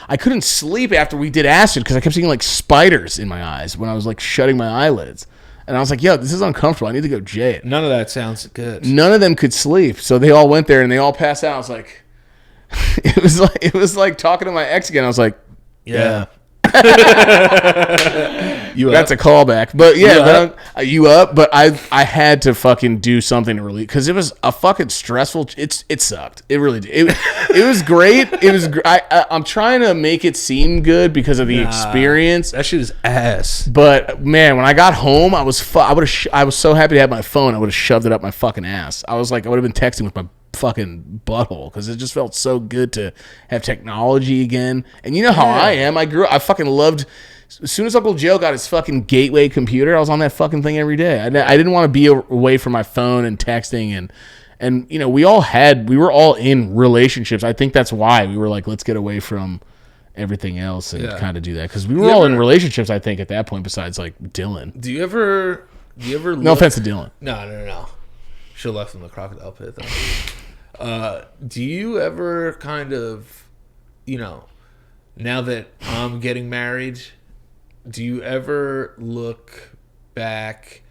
I couldn't sleep after we did acid because I kept seeing like spiders in my eyes when I was like shutting my eyelids. And I was like, yo, this is uncomfortable. I need to go jay it. None of that sounds good. None of them could sleep. So they all went there and they all passed out. I was like, it was like talking to my ex again. I was like, yeah. That's a callback. But yeah, you up? But I had to fucking do something to relieve, because it was a fucking stressful. It sucked. It really did. It was great. It was. I'm trying to make it seem good because of the experience. That shit is ass. But man, when I got home, I was so happy to have my phone. I would have shoved it up my fucking ass. I was like, I would have been texting with my fucking butthole, because it just felt so good to have technology again. And you know how I am. I fucking loved. As soon as Uncle Joe got his fucking gateway computer, I was on that fucking thing every day. I didn't want to be away from my phone and texting, and you know, we were all in relationships. I think that's why we were like, let's get away from everything else and kind of do that, because we were all in relationships, I think, at that point, besides like Dylan. Do you ever no offense to Dylan. No. Should have left him in the crocodile pit though. Do you ever kind of, you know, now that I'm getting married, do you ever look back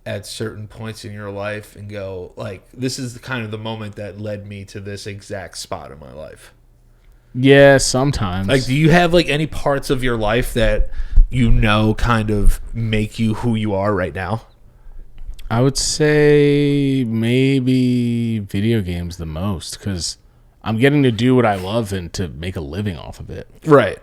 at certain points in your life and go, like, this is kind of the moment that led me to this exact spot in my life? Yeah, sometimes. Like, do you have like any parts of your life that you know kind of make you who you are right now? I would say maybe video games the most, because I'm getting to do what I love and to make a living off of it. Right.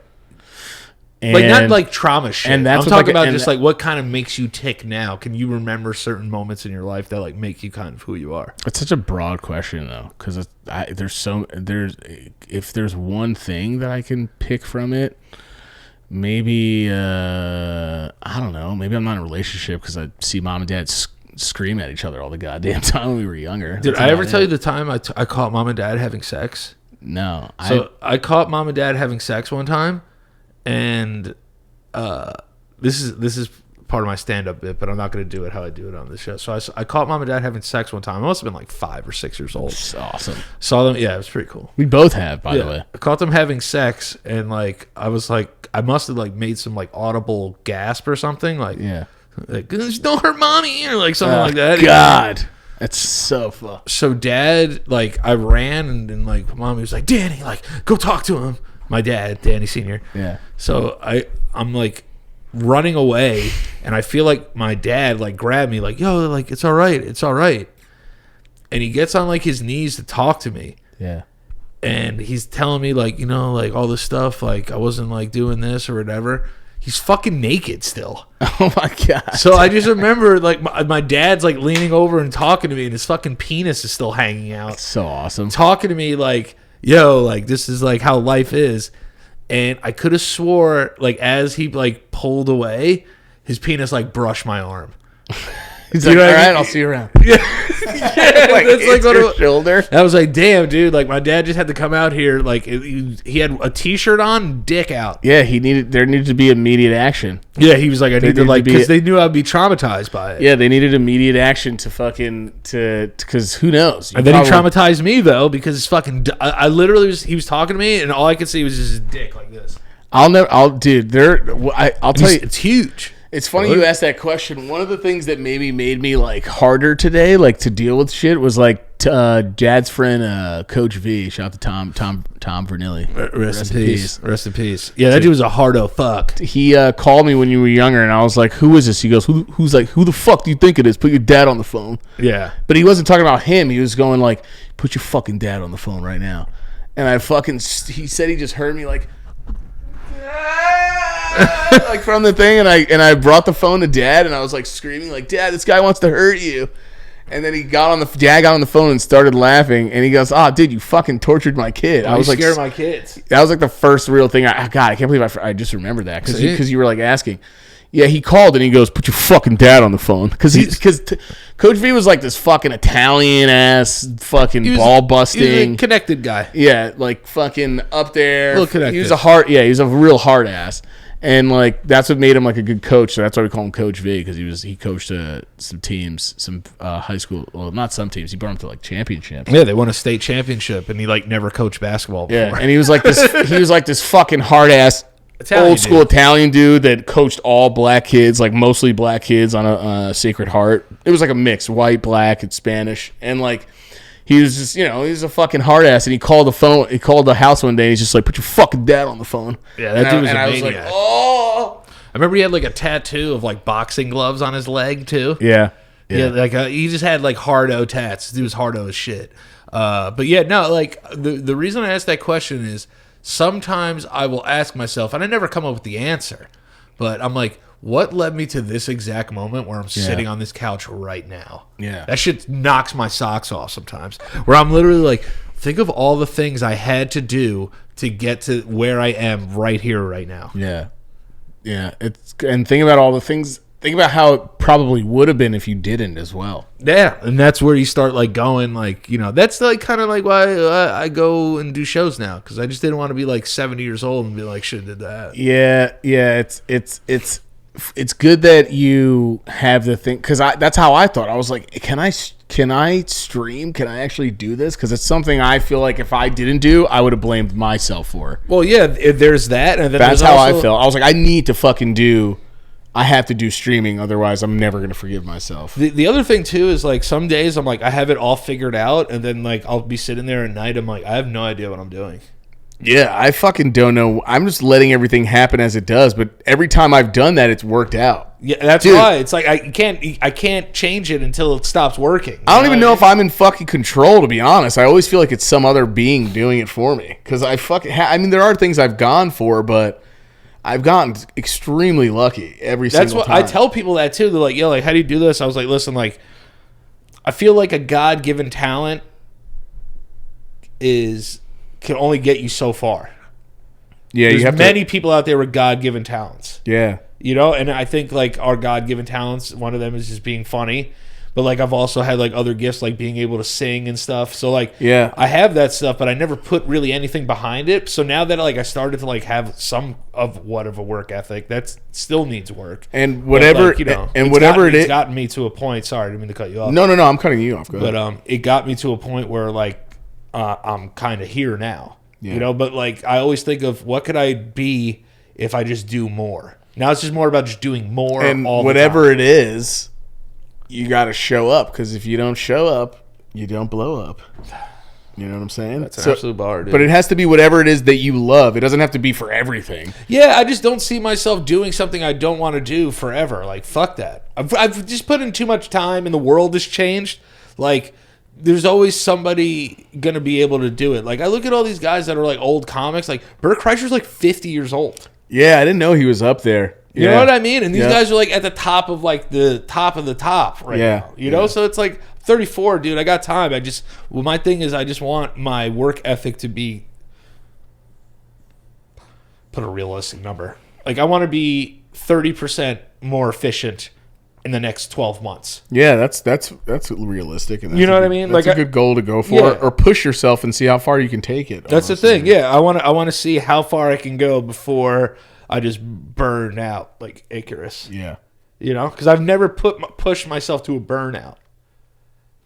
And, like, not like trauma shit. And I'm talking about just like what kind of makes you tick now. Can you remember certain moments in your life that like make you kind of who you are? It's such a broad question though, because if there's one thing that I can pick from it, maybe I don't know. Maybe I'm not in a relationship because I see mom and dad scream at each other all the goddamn time when we were younger. Did I ever tell you the time I caught mom and dad having sex? No. I caught mom and dad having sex one time. And this is part of my stand-up bit, but I'm not going to do it how I do it on the show. So I caught mom and dad having sex one time. I must have been like 5 or 6 years old. That's awesome. Saw them. Yeah, it was pretty cool. We both have, by the way. I caught them having sex, and like I was like, I must have like made some like audible gasp or something. Like, like, don't hurt mommy, or like something like that. God. That's so fun. So dad, like, I ran, and like mommy was like, Danny, like, go talk to him. My dad, Danny Sr. Yeah. So I'm like running away, and I feel like my dad like grabbed me, like, yo, like, it's all right. And he gets on like his knees to talk to me. Yeah. And he's telling me like, you know, like all this stuff, like I wasn't like doing this or whatever. He's fucking naked still. Oh my God. So I just remember like my dad's like leaning over and talking to me, and his fucking penis is still hanging out. That's so awesome. Talking to me like, yo, like, this is like how life is. And I could have swore, like, as he like pulled away, his penis like brushed my arm. He's like, all right, I'll see you around. Yeah. Like, that's like your shoulder. I was like, damn, dude, like my dad just had to come out here, like he had a t-shirt on, dick out. Yeah, there needed to be immediate action. Yeah, he was like, I need to, like, because they knew I'd be traumatized by it. Yeah, they needed immediate action because who knows? And then he traumatized me though, because it's fucking. I literally he was talking to me, and all I could see was just his dick like this. I'll tell you, it's huge. It's funny you asked that question. One of the things that maybe made me like harder today, like to deal with shit, was like Jad's friend, Coach V. Shout out to Tom Vernilli. Rest in peace. Rest in peace. Yeah, that dude was a hardo fuck. He called me when you were younger, and I was like, "Who is this?" He goes, "Who's like, who the fuck do you think it is? Put your dad on the phone." Yeah, but he wasn't talking about him. He was going like, "Put your fucking dad on the phone right now." And he said he just heard me like. Like from the thing, and I brought the phone to Dad, and I was like screaming like, "Dad, this guy wants to hurt you." And then Dad got on the phone and started laughing, and he goes, "Oh, dude, you fucking tortured my kid." I was like, scared my kids. That was like the first real thing. God, I can't believe I just remembered that because you were like asking. Yeah, he called and he goes, "Put your fucking dad on the phone," because Coach V was like this fucking Italian ass fucking ball busting, he was a connected guy. Yeah, like fucking up there. A little connected. He was a real hard ass. And like that's what made him like a good coach. So that's why we call him Coach V, because he coached some teams, some high school. Well, not some teams. He brought them to like championships. Yeah, they won a state championship, and he like never coached basketball before. Yeah, and he was like this. He was like this fucking hard ass old school Italian dude that coached all black kids, like mostly black kids on a Sacred Heart. It was like a mix, white, black, and Spanish, and like. He was just, he's a fucking hard ass, and he called the house one day, and he's just like, put your fucking dad on the phone. Yeah, that dude was a maniac. I was like, oh. I remember he had like a tattoo of like boxing gloves on his leg too. Yeah. Like he just had like hard-o tats. This dude was hard-o as shit. But yeah, no, like the reason I asked that question is sometimes I will ask myself, and I never come up with the answer, but I'm like, what led me to this exact moment where I'm sitting on this couch right now? Yeah. That shit knocks my socks off sometimes. Where I'm literally like, think of all the things I had to do to get to where I am right here, right now. Yeah. Yeah. And think about all the things. Think about how it probably would have been if you didn't as well. Yeah. And that's where you start like going, like, that's like kind of like why I go and do shows now. Because I just didn't want to be like 70 years old and be like, should have did that. Yeah. Yeah. It's good that you have the thing, because that's how I thought. I was like, can I stream? Can I actually do this? Because it's something I feel like if I didn't do, I would have blamed myself for. Well, yeah, there's that. And then that's how I felt. I was like, I need to fucking I have to do streaming, otherwise I'm never going to forgive myself. The other thing, too, is like some days I'm like, I have it all figured out, and then like I'll be sitting there at night, I'm like, I have no idea what I'm doing. Yeah, I fucking don't know. I'm just letting everything happen as it does, but every time I've done that, it's worked out. Yeah, that's why. It's like I can't change it until it stops working. I don't even know if I'm in fucking control, to be honest. I always feel like it's some other being doing it for me. Because I mean, there are things I've gone for, but I've gotten extremely lucky every single time. I tell people that, too. They're like, yo, like, how do you do this? I was like, listen, like, I feel like a God-given talent can only get you so far. Yeah, there's many people out there with God-given talents. Yeah. And I think like our God-given talents, one of them is just being funny. But like I've also had like other gifts, like being able to sing and stuff. So like I have that stuff, but I never put really anything behind it. So now that like I started to like have some of a work ethic, that still needs work. And whatever it's gotten me to a point. Sorry, I didn't mean to cut you off. No, I'm cutting you off. Go ahead. But it got me to a point where like I'm kind of here now. Yeah. But like I always think of what could I be if I just do more. Now it's just more about just doing more. And all whatever the time. it is, you got to show up, because if you don't show up, you don't blow up. You know what I'm saying? That's an absolute bar, dude. But it has to be whatever it is that you love. It doesn't have to be for everything. Yeah, I just don't see myself doing something I don't want to do forever. Like, fuck that. I've just put in too much time, and the world has changed. Like, there's always somebody going to be able to do it. Like, I look at all these guys that are, like, old comics. Like, Bert Kreischer's, like, 50 years old. Yeah, I didn't know he was up there. You know what I mean? And these guys are, like, at the top of, like, the top of the top right now. You know? So it's, like, 34, dude. I got time. My thing is I just want my work ethic to be, put a realistic number. Like, I want to be 30% more efficient in the next 12 months. Yeah, that's realistic. And that's you know what I mean? That's like a good goal to go for, or push yourself and see how far you can take it. That's the thing. Yeah, I want to see how far I can go before I just burn out like Icarus. Yeah. Because I've never pushed myself to a burnout.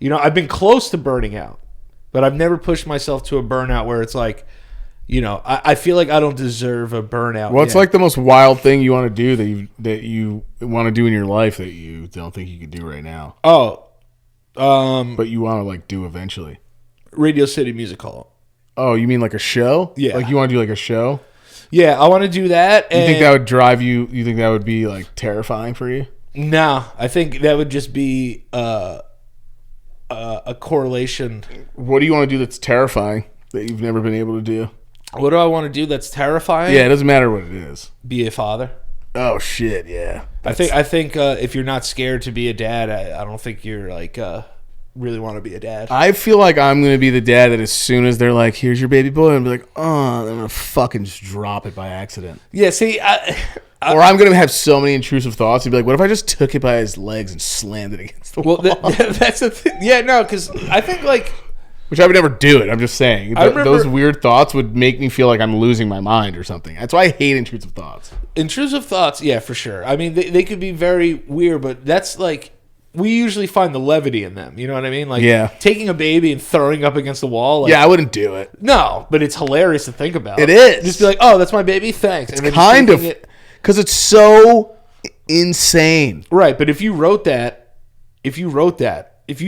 I've been close to burning out, but I've never pushed myself to a burnout where it's like, I feel like I don't deserve a burnout. Well, it's like the most wild thing you want to do that you want to do in your life that you don't think you could do right now. Oh, but you want to like do eventually. Radio City Music Hall. Oh, you mean like a show? Yeah. Like you want to do like a show? Yeah, I want to do that. You think that would drive you? You think that would be like terrifying for you? No, I think that would just be a correlation. What do you want to do that's terrifying that you've never been able to do? What do I want to do that's terrifying? Yeah, it doesn't matter what it is. Be a father. Oh shit, yeah. I think if you're not scared to be a dad, I don't think you're like really want to be a dad. I feel like I'm gonna be the dad that as soon as they're like, "Here's your baby boy," I'm like, "Oh," I'm gonna fucking just drop it by accident. Yeah, see, or I'm gonna have so many intrusive thoughts and be like, "What if I just took it by his legs and slammed it against the wall?" Well, that's the thing. Yeah, no, because I think like Which I would never do it. I'm just saying. Those weird thoughts would make me feel like I'm losing my mind or something. That's why I hate intrusive thoughts. Intrusive thoughts, yeah, for sure. I mean, they could be very weird, but that's like, we usually find the levity in them. You know what I mean? Like, taking a baby and throwing up against the wall. Like, yeah, I wouldn't do it. No, but it's hilarious to think about. It is. Just be like, oh, that's my baby, thanks. It's kind of, because it's so insane. Right, but if you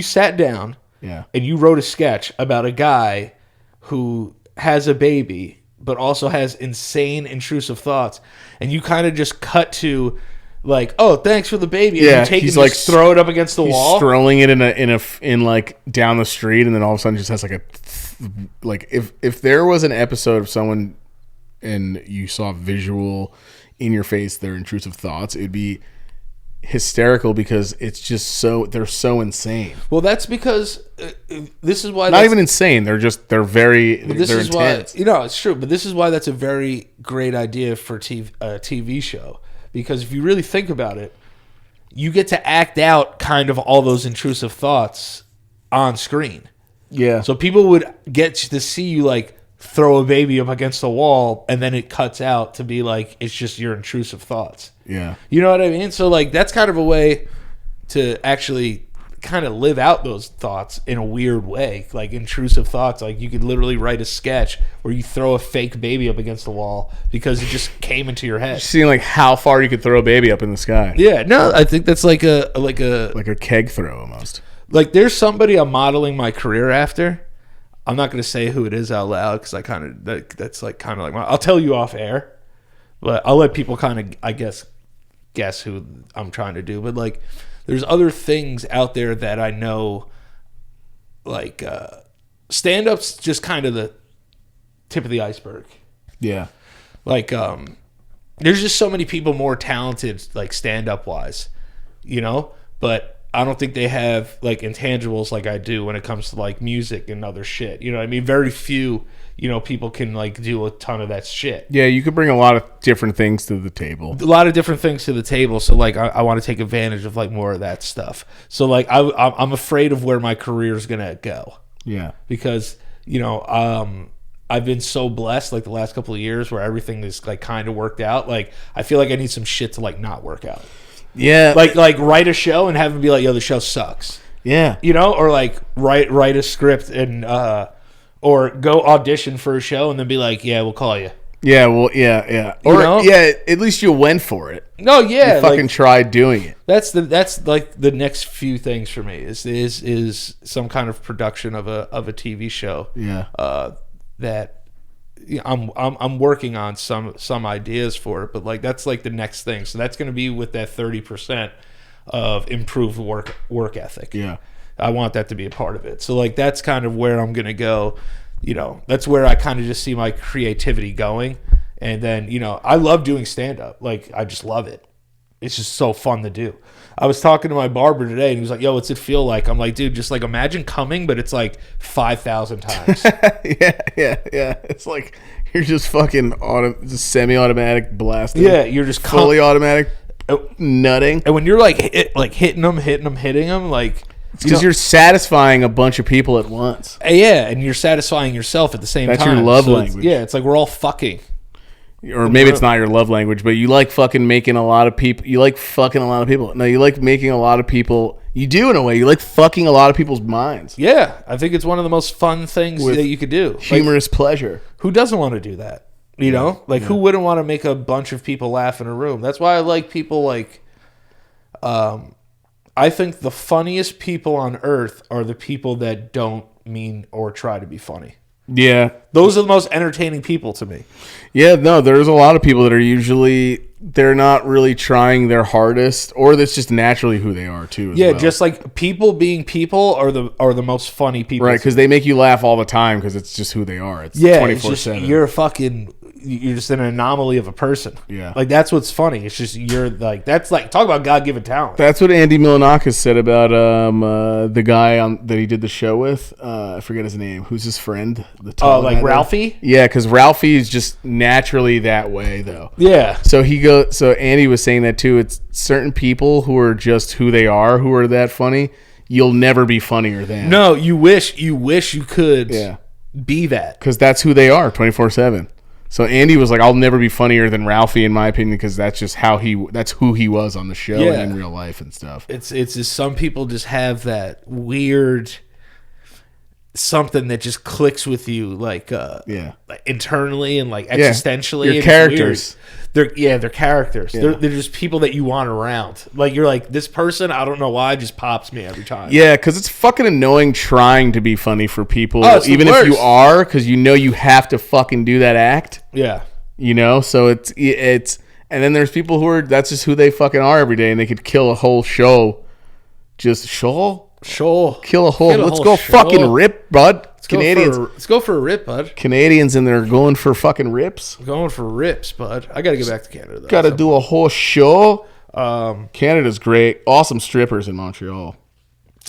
sat down and you wrote a sketch about a guy who has a baby but also has insane intrusive thoughts, and you kind of just cut to like, oh, thanks for the baby, and you take it and like throw it up against the wall, strolling it in like down the street, and then all of a sudden just has like if there was an episode of someone and you saw visual in your face their intrusive thoughts, it'd be hysterical because it's just they're so insane. Well, that's because this is why not even insane. They're intense. Why, it's true. But this is why that's a very great idea for a TV show, because if you really think about it, you get to act out kind of all those intrusive thoughts on screen. Yeah. So people would get to see you like throw a baby up against the wall, and then it cuts out to be like it's just your intrusive thoughts. Yeah. You know what I mean? So like that's kind of a way to actually kind of live out those thoughts in a weird way, like intrusive thoughts. Like you could literally write a sketch where you throw a fake baby up against the wall because it just came into your head. Seeing like how far you could throw a baby up in the sky. Yeah, no, I think that's like a keg throw almost. Like there's somebody I'm modeling my career after. I'm not going to say who it is out loud because that's like kind of like I'll tell you off air, but I'll let people kind of, I guess who I'm trying to do. But like, there's other things out there that I know, like stand-up's just kind of the tip of the iceberg. Yeah. Like, there's just so many people more talented, like stand-up wise, but I don't think they have like intangibles like I do when it comes to like music and other shit. You know what I mean? Very few, people can like do a ton of that shit. Yeah, you could bring a lot of different things to the table. A lot of different things to the table. So like I want to take advantage of like more of that stuff. So like I'm afraid of where my career is gonna go. Yeah. Because I've been so blessed like the last couple of years where everything is like kind of worked out. Like I feel like I need some shit to like not work out. Yeah, like write a show and have them be like, "Yo, the show sucks." Yeah, or like write a script and or go audition for a show and then be like, "Yeah, we'll call you." Yeah, well, yeah, or at least you went for it. No, yeah, you fucking tried doing it. That's like the next few things for me is some kind of production of a TV show. Yeah, that. I'm working on some ideas for it, but like that's like the next thing. So that's going to be with that 30% of improved work ethic. Yeah, I want that to be a part of it. So like that's kind of where I'm going to go. That's where I kind of just see my creativity going. And then I love doing stand up. Like I just love it. It's just so fun to do. I was talking to my barber today, and he was like, "Yo, what's it feel like?" I'm like, "Dude, just like imagine coming, but it's like 5,000 times." Yeah. It's like you're just fucking just semi-automatic blasting. Yeah, you're just fully automatic nutting. And when you're like hitting them, like because you're satisfying a bunch of people at once. Yeah, and you're satisfying yourself at the same time. That's your love language. It's like we're all fucking. Or maybe it's not your love language, but you like fucking making a lot of people. You like fucking a lot of people. No, you like making a lot of people. You do in a way. You like fucking a lot of people's minds. Yeah, I think it's one of the most fun things that you could do. Humorous pleasure. Who doesn't want to do that? Who wouldn't want to make a bunch of people laugh in a room? That's why I like people like. I think the funniest people on earth are the people that don't mean or try to be funny. Yeah. Those are the most entertaining people to me. Yeah, no, there's a lot of people that are usually, they're not really trying their hardest, or that's just naturally who they are too. Yeah, just like people being people are the most funny people. Right, because they make you laugh all the time because it's just who they are. It's 24/7. You're just an anomaly of a person. Yeah. Like that's what's funny. It's just that's like talk about God-given talent. That's what Andy Milonakis said about the guy that he did the show with. I forget his name. Who's his friend? Like Ralphie? Yeah, because Ralphie is just naturally that way though. Yeah. So Andy was saying that too. It's certain people who are just who they are, who are that funny. you'll never be funnier than. No, you wish you could be that. Because that's who they are 24/7. So Andy was like, I'll never be funnier than Ralphie, in my opinion, because that's just that's who he was on the show and in real life and stuff. It's just some people just have that weird something that just clicks with you, like internally and like existentially. Your characters. They're characters. They're just people that you want around. Like you're like, this person, I don't know why, just pops me every time. Yeah, because it's fucking annoying trying to be funny for people, even if you are, because you have to fucking do that act. Yeah. So it's and then there's people who are, that's just who they fucking are every day, and they could kill a whole show. Just kill a whole. Let's go fucking rip, bud. Canadians. Let's go for a rip, bud. Canadians in there going for fucking rips. Going for rips, bud. I got to get back to Canada, though. Got to do a whole show. Canada's great. Awesome strippers in Montreal.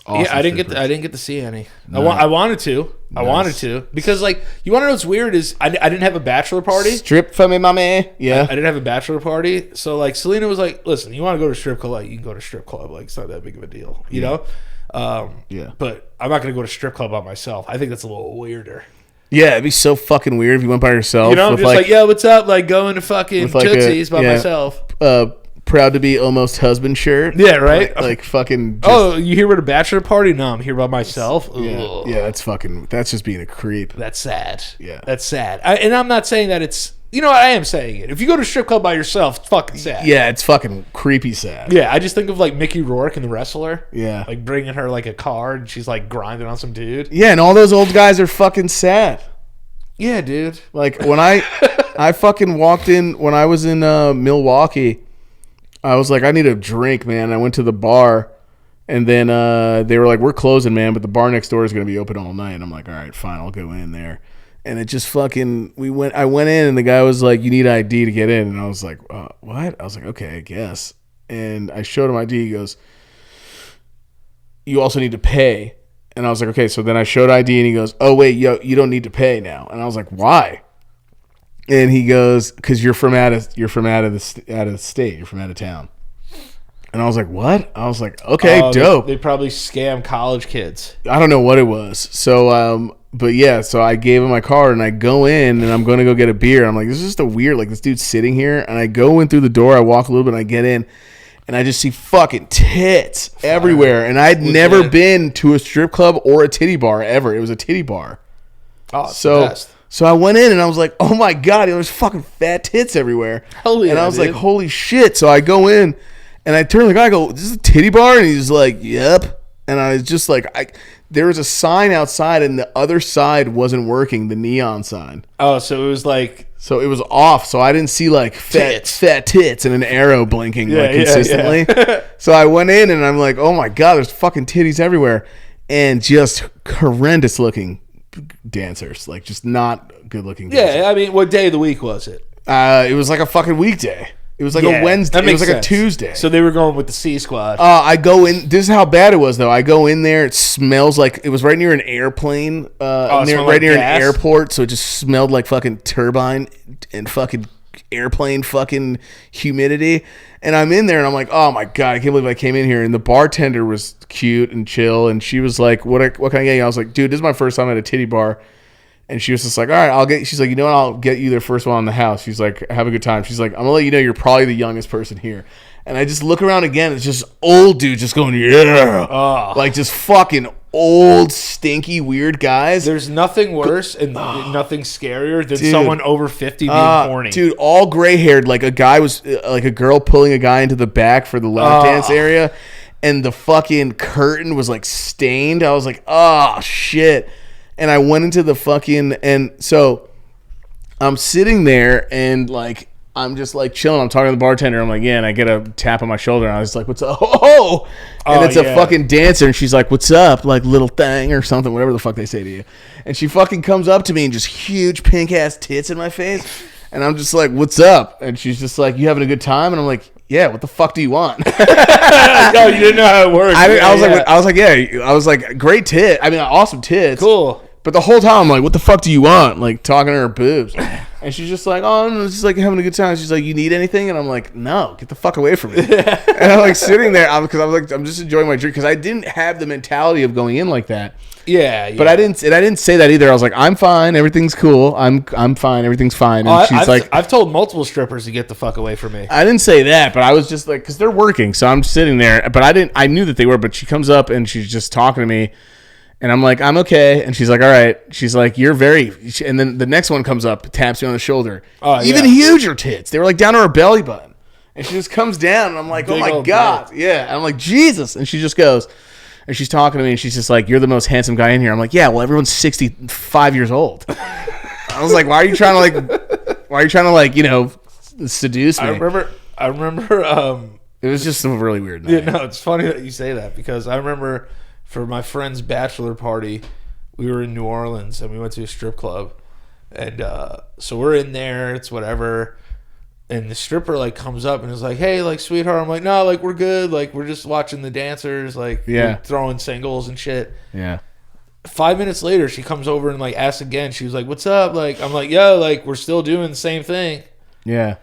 Awesome I didn't get to see any. No. I wanted to. Nice. I wanted to because, like, you want to know what's weird is I didn't have a bachelor party. Strip for me, mommy. Yeah. I didn't have a bachelor party, so like Selena was like, "Listen, you want to go to strip club? Like, you can go to strip club. Like, it's not that big of a deal, you know." But I'm not going to go to strip club by myself. I think that's a little weirder. Yeah, it'd be so fucking weird if you went by yourself. You know, I'm just like, yo, what's up? Like, going to fucking Tootsie's by myself. Proud to be almost husband shirt. Yeah, right? Like fucking... oh, you here at a bachelor party? No, I'm here by myself. Yeah, that's just being a creep. That's sad. Yeah. That's sad. And I'm not saying that it's... You know what? I am saying it. If you go to a strip club by yourself, it's fucking sad. Yeah, it's fucking creepy sad. Yeah, I just think of like Mickey Rourke and The Wrestler. Yeah. Like bringing her like a car and she's like grinding on some dude. Yeah, and all those old guys are fucking sad. Yeah, dude. Like when I fucking walked in, when I was in Milwaukee, I was like, I need a drink, man. I went to the bar and then they were like, we're closing, man, but the bar next door is going to be open all night. And I'm like, all right, fine, I'll go in there. And it just fucking, I went in and the guy was like, you need ID to get in. And I was like, what? I was like, okay, I guess. And I showed him ID. He goes, you also need to pay. And I was like, okay. So then I showed ID and he goes, oh, wait, yo, you don't need to pay now. And I was like, why? And he goes, because you're from out of the state. You're from out of town. And I was like, what? I was like, okay, dope. They probably scam college kids. I don't know what it was. So, but yeah, so I gave him my card and I go in and I'm going to go get a beer. I'm like, this is just a weird, like this dude's sitting here. And I go in through the door, I walk a little bit and I get in and I just see fucking tits everywhere. And I'd never been to a strip club or a titty bar ever. It was a titty bar. Oh, it's the best. So I went in and I was like, oh my God, there's fucking fat tits everywhere. Hell yeah, and I was like, holy shit. So I go in and I turn to the guy, I go, this is a titty bar? And he's like, yep. And I was just like, there was a sign outside and the other side wasn't working, the neon sign. Oh, so it was like... So it was off, so I didn't see like fat tits and an arrow blinking consistently. Yeah. So I went in and I'm like, oh my God, there's fucking titties everywhere. And just horrendous looking dancers, like just not good looking dancers. Yeah, I mean, what day of the week was it? It was like a fucking weekday. It was like a Wednesday. It was like a Tuesday. So they were going with the C Squad. I go in. This is how bad it was, though. I go in there. It smells like it was right near an airplane. Right near an airport. So it just smelled like fucking turbine and fucking airplane fucking humidity. And I'm in there and I'm like, oh my God, I can't believe I came in here. And the bartender was cute and chill. And she was like, what can I get you? I was like, dude, this is my first time at a titty bar. And she was just like, all right, she's like, you know what? I'll get you the first one on the house. She's like, have a good time. She's like, I'm going to let you know you're probably the youngest person here. And I just look around again. It's just old dudes just going, yeah. Oh. Like just fucking old, stinky, weird guys. There's nothing worse and nothing scarier than someone over 50 being horny. Dude, all gray haired. Like a guy was, like a girl pulling a guy into the back for the lap dance area. And the fucking curtain was like stained. I was like, oh, shit. And I went into the fucking, and so I'm sitting there and like, I'm just like chilling. I'm talking to the bartender. I'm like, yeah, and I get a tap on my shoulder and I was like, what's up? Oh, and it's a fucking dancer. And she's like, what's up? Like little thing or something, whatever the fuck they say to you. And she fucking comes up to me and just huge pink ass tits in my face. And I'm just like, what's up? And she's just like, you having a good time? And I'm like, yeah, what the fuck do you want? No, you didn't know how it worked. I was like, great tit. I mean, awesome tits. Cool. But the whole time, I'm like, what the fuck do you want? Like, talking to her boobs. And And she's just like, oh, I'm just like having a good time. She's like, you need anything? And I'm like, no, get the fuck away from me. And I'm like sitting there because I'm like, I'm just enjoying my drink because I didn't have the mentality of going in like that. Yeah. But I didn't say that either. I was like, I'm fine, everything's cool. I'm fine, everything's fine. And she's like, I've told multiple strippers to get the fuck away from me. I didn't say that, but I was just like, because they're working, so I'm sitting there. But I knew that they were. But she comes up and she's just talking to me. And I'm like, I'm okay. And she's like, all right. She's like, you're very... And then the next one comes up, taps me on the shoulder. Even huger tits. They were like down to her belly button. And she just comes down and I'm like, oh my God. Bit. Yeah. And I'm like, Jesus. And she just goes... And she's talking to me and she's just like, you're the most handsome guy in here. I'm like, yeah, well, everyone's 65 years old. I was like, why are you trying to like, you know, seduce me? I remember it was just a really weird night. Yeah, no, it's funny that you say that because I remember for my friend's bachelor party, we were in New Orleans and we went to a strip club. And so we're in there, it's whatever. And the stripper like comes up and is like, hey, like, sweetheart. I'm like, no, like, we're good. Like, we're just watching the dancers, like, we're throwing singles and shit. Yeah. 5 minutes later, she comes over and like asks again. She was like, what's up? Like, I'm like, yo, like, we're still doing the same thing. Yeah.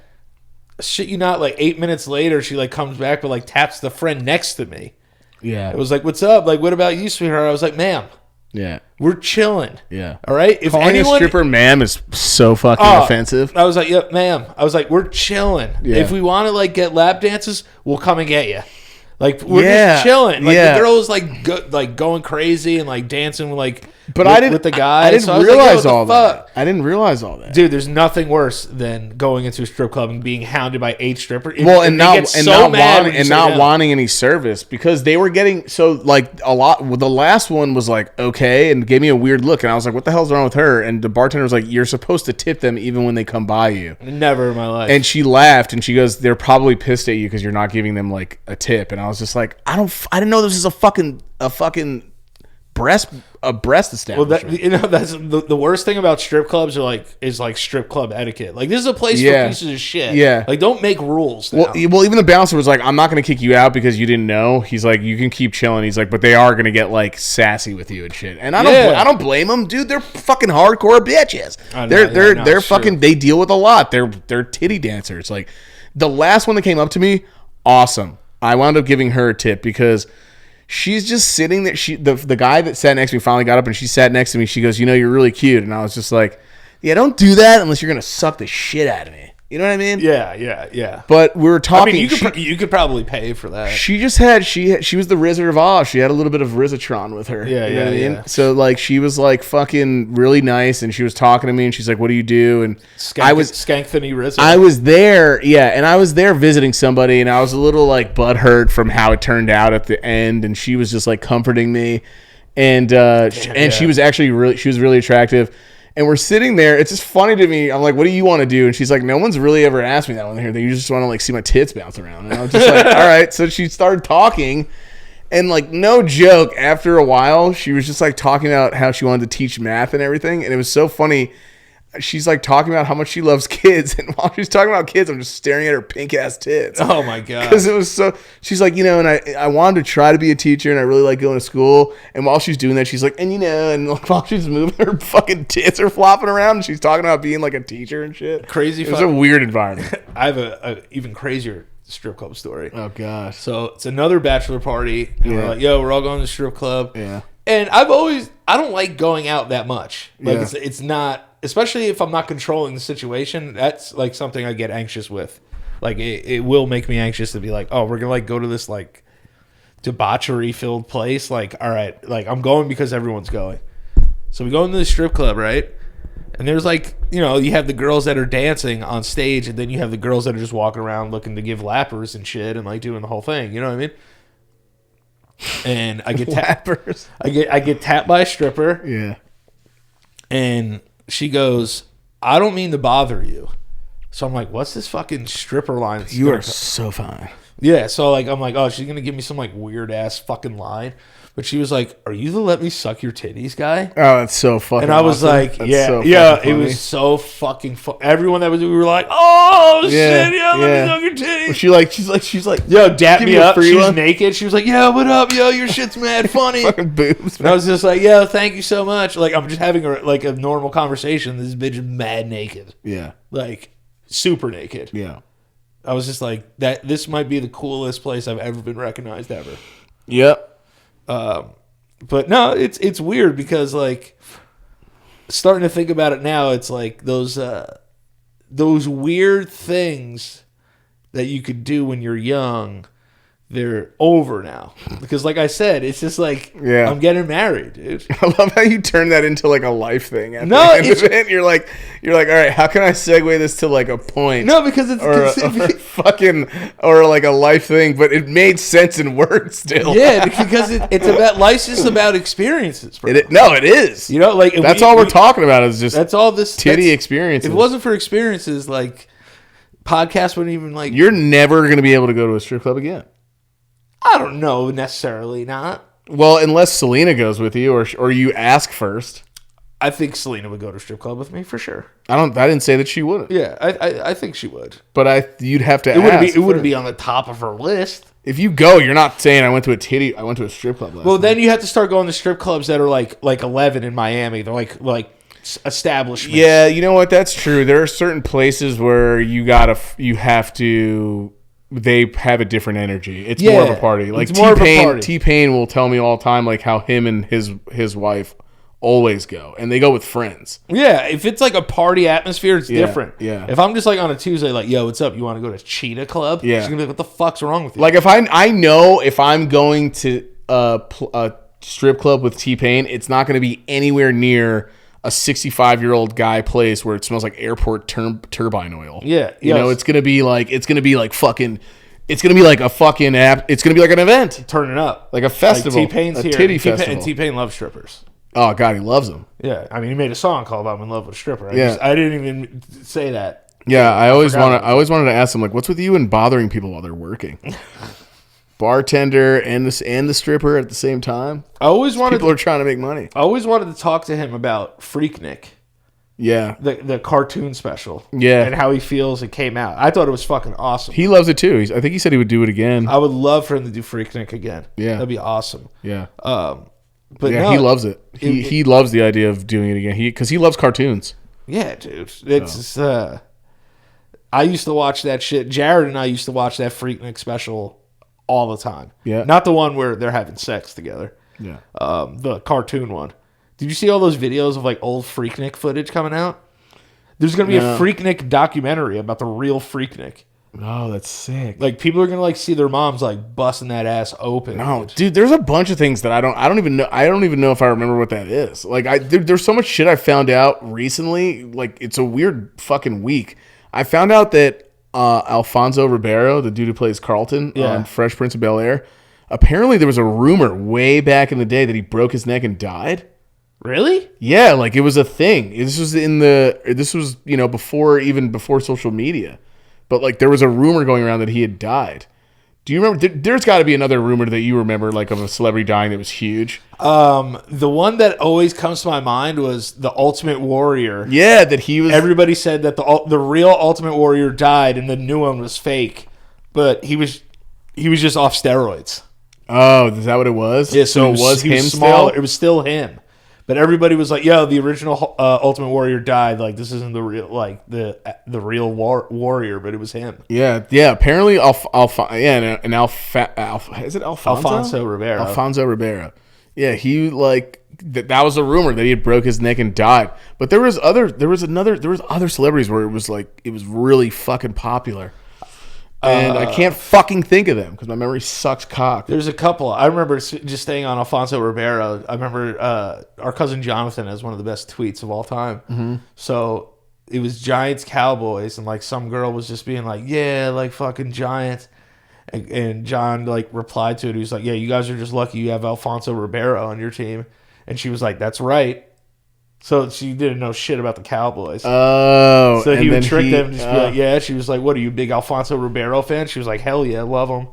Shit you not, like 8 minutes later, she like comes back but like taps the friend next to me. Yeah. It was like, what's up? Like, what about you, sweetheart? I was like, ma'am. Yeah. We're chilling. Yeah. All right? If calling a stripper ma'am is so fucking offensive. I was like, yep, ma'am. I was like, we're chilling. Yeah. If we want to like get lap dances, we'll come and get you. Like, we're just chilling. Like, the girl was like going crazy and like dancing with like with the guy. I didn't realize all that. I didn't realize all that. Dude, there's nothing worse than going into a strip club and being hounded by 8 strippers. Well, and not wanting any service because they were getting so like a lot. Well, the last one was like okay and gave me a weird look, and I was like, "What the hell's wrong with her?" And the bartender was like, "You're supposed to tip them even when they come by you." Never in my life. And she laughed and she goes, "They're probably pissed at you because you're not giving them like a tip." And I was just like, I didn't know this is a fucking breast establishment. Well, that's the worst thing about strip clubs is strip club etiquette. Like, this is a place for pieces of shit. Yeah. Like, don't make rules now. Well, even the bouncer was like, I'm not going to kick you out because you didn't know. He's like, you can keep chilling. He's like, but they are going to get like sassy with you and shit. And I don't blame them, dude. They're fucking hardcore bitches. They're fucking true. They deal with a lot. They're titty dancers. Like, the last one that came up to me, awesome. I wound up giving her a tip because she's just sitting there. The guy that sat next to me finally got up and she sat next to me. She goes, you know, you're really cute. And I was just like, yeah, don't do that unless you're going to suck the shit out of me. You know what I mean? Yeah. But we were talking. I mean, you could probably pay for that. She just had, she was the Wizard of Oz. She had a little bit of Rizatron with her. Yeah, you know what I mean? So like, she was like fucking really nice and she was talking to me and she's like, what do you do? And Skanktony Rizzo. I was there. Yeah. And I was there visiting somebody and I was a little like butthurt from how it turned out at the end. And she was just like comforting me. And she was actually she was really attractive. And we're sitting there. It's just funny to me. I'm like, what do you want to do? And she's like, no one's really ever asked me that on here. They just want to like see my tits bounce around. And I was just like, all right. So she started talking. And like, no joke, after a while, she was just like talking about how she wanted to teach math and everything. And it was so funny. She's like talking about how much she loves kids. And while she's talking about kids, I'm just staring at her pink ass tits. Oh my God. Because it was so, she's like, you know, and I wanted to try to be a teacher and I really like going to school. And while she's doing that, she's like, and you know, and like while she's moving, her fucking tits are flopping around and she's talking about being like a teacher and shit. Crazy. It was a weird environment. I have a even crazier strip club story. Oh gosh. So it's another bachelor party. And we're like, yo, we're all going to the strip club. Yeah. And I don't like going out that much. Like it's not, especially if I'm not controlling the situation, that's like something I get anxious with. Like it will make me anxious to be like, oh, we're gonna like go to this like debauchery filled place. Like, all right, like I'm going because everyone's going. So we go into the strip club, right? And there's like, you know, you have the girls that are dancing on stage, and then you have the girls that are just walking around looking to give lappers and shit and like doing the whole thing. You know what I mean? And I get lappers. I get tapped by a stripper. Yeah. And she goes, I don't mean to bother you, So I'm like, what's this fucking stripper line? You are so fine. Yeah, so like I'm like, oh, she's gonna give me some like weird ass fucking line, but she was like, "Are you the let me suck your titties guy?" Oh, that's so fucking. And I was awesome. like, That's yeah, so yeah, fucking it funny. was so fucking fun. Everyone that was, we were like, oh shit, yeah, let me suck your titties. She's like, Yo, dap give me me a up. free She's one. naked. She was like, yo, what up, yo? Your shit's mad funny. fucking boobs. And I was just like, yo, thank you so much. Like I'm just having a normal conversation. This bitch is mad naked, Yeah, like super naked. yeah, I was just like, that. This might be the coolest place I've ever been recognized ever. yep. But no, it's weird because like starting to think about it now, it's like those weird things that you could do when you're young, they're over now. Because like I said, it's just like I'm getting married, dude. I love how you turn that into like a life thing. At No, the end of it. You're like, all right, how can I segue this to like a point? No, because it's or like a life thing, but it made sense in words still. yeah, because it's about life's just about experiences, bro. It is. You know, like that's all we're talking about is just that's all this titty experiences. If it wasn't for experiences, like podcasts wouldn't even like. You're never gonna be able to go to a strip club again. I don't know, necessarily not. Well, unless Selena goes with you, or you ask first. I think Selena would go to a strip club with me for sure. I didn't say that she wouldn't. Yeah, I think she would. But you'd have to. It wouldn't be on the top of her list. If you go, you're not saying I went to a strip club last night. Then you have to start going to strip clubs that are like 11 in Miami. They're like establishments. Yeah, you know what? That's true. There are certain places where you have to. They have a different energy. It's more of a party. Like T-Pain will tell me all the time, like how him and his wife always go, and they go with friends. Yeah, if it's like a party atmosphere, it's different. Yeah. If I'm just like on a Tuesday, like, yo, what's up? You want to go to Cheetah Club? Yeah. She's gonna be like, what the fuck's wrong with you? Like if I know if I'm going to a strip club with T-Pain, it's not going to be anywhere near a 65-year-old guy place where it smells like airport turbine oil. Yeah, you know, it's gonna be like a fucking app. It's gonna be like an event, turning up, like a festival, like T-Pain's a here, titty festival. and T-Pain loves strippers. Oh God, he loves them. Yeah, I mean, he made a song called "I'm in Love with a Stripper." I didn't even say that. Yeah, I always wanted to ask him, like, what's with you and bothering people while they're working? Bartender and the stripper at the same time. People are trying to make money. I always wanted to talk to him about Freaknik. Yeah, the cartoon special. Yeah, and how he feels it came out. I thought it was fucking awesome. He loves it too. I think he said he would do it again. I would love for him to do Freaknik again. Yeah, that'd be awesome. Yeah. But yeah, no, he loves it. He loves the idea of doing it again. Because he loves cartoons. Yeah, dude. It's I used to watch that shit. Jared and I used to watch that Freaknik special all the time. Yeah. Not the one where they're having sex together. Yeah. The cartoon one. Did you see all those videos of like old Freaknik footage coming out? There's going to be a Freaknik documentary about the real Freaknik. Oh, that's sick. Like people are going to like see their moms like busting that ass open. No, dude, there's a bunch of things that I don't even know if I remember what that is. Like there's so much shit I found out recently. Like it's a weird fucking week. I found out that Alfonso Ribeiro, the dude who plays Carlton on Fresh Prince of Bel-Air, apparently there was a rumor way back in the day that he broke his neck and died. Really? Yeah, like it was a thing. This was before social media. But like there was a rumor going around that he had died. Do you remember? There's got to be another rumor that you remember, like of a celebrity dying that was huge. The one that always comes to my mind was the Ultimate Warrior. Yeah, that he was. Everybody said that the real Ultimate Warrior died and the new one was fake, but he was just off steroids. Oh, is that what it was? Yeah, so it was him. Still? It was still him. But everybody was like, "Yo, the original Ultimate Warrior died. Like, this isn't the real, like the real warrior, but it was him." Yeah. Apparently, is it Alfonso Ribeiro? Alfonso Ribeiro. Yeah, he like that was a rumor that he had broke his neck and died. But there was other celebrities where it was really fucking popular. And I can't fucking think of them because my memory sucks cock. There's a couple. I remember just staying on Alfonso Ribeiro. I remember our cousin Jonathan has one of the best tweets of all time. Mm-hmm. So it was Giants Cowboys, and like some girl was just being like, "Yeah, like fucking Giants," and John like replied to it. He was like, "Yeah, you guys are just lucky you have Alfonso Ribeiro on your team," and she was like, "That's right." So she didn't know shit about the Cowboys. Oh. So he would trick them and just be like, yeah. She was like, what, are you a big Alfonso Ribeiro fan? She was like, hell yeah, love him.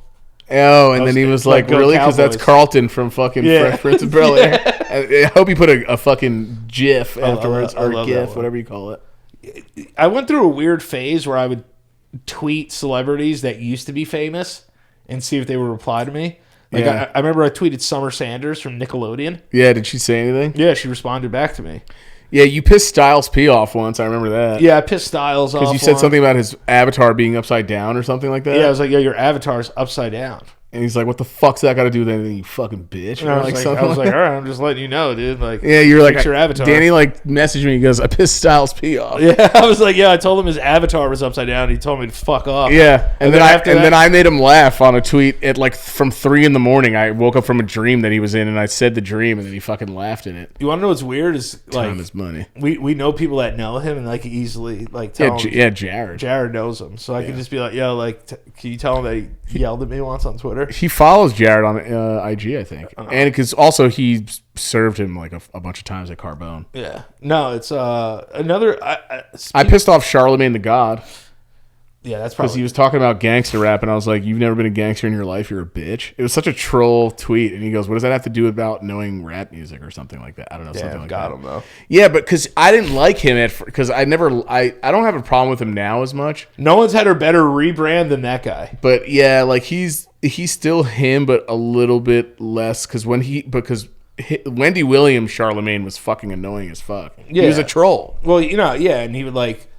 Oh, and then he was like, go really? Because that's Cowboys. Carlton from fucking Fresh Prince of Bel-Air. I hope you put a fucking GIF afterwards, I or love GIF, that whatever you call it. I went through a weird phase where I would tweet celebrities that used to be famous and see if they would reply to me. Like Yeah. I remember I tweeted Summer Sanders from Nickelodeon. Yeah, did she say anything? Yeah, she responded back to me. Yeah, you pissed Styles P off once. I remember that. Yeah, I pissed Styles off. Because you said something about his avatar being upside down or something like that. Yeah, I was like, yo, your avatar's upside down. And he's like, what the fuck's that got to do with anything, you fucking bitch? And I was like, all that. right, I'm just letting you know, dude. Like, Yeah, you're like, fix your avatar. Danny like messaged me. He goes, I pissed Styles P off. Yeah, I was like, yeah, I told him his avatar was upside down. He told me to fuck off. Yeah, and then after that- then I made him laugh on a tweet at like from 3 a.m. I woke up from a dream that he was in, and I said the dream, and then he fucking laughed in it. You want to know what's weird is like Time is money. we know people that know him and like easily like tell him. Yeah, Jared. Jared knows him, so I can just be like, yo, like, can you tell him that he yelled at me once on Twitter? He follows Jared on IG, I think, and because also he served him like a bunch of times at Carbone. Yeah, no, it's another. I pissed off Charlemagne the God. Yeah, that's Because probably he was talking about gangster rap, and I was like, you've never been a gangster in your life, you're a bitch. It was such a troll tweet, and he goes, what does that have to do about knowing rap music or something like that? I don't know, something like got that. him though. Yeah, but because I didn't like him because I don't have a problem with him now as much. No one's had a better rebrand than that guy. But yeah, like he's still him, but a little bit less, because Wendy Williams Charlemagne was fucking annoying as fuck. Yeah. He was a troll. Well, yeah, and he would like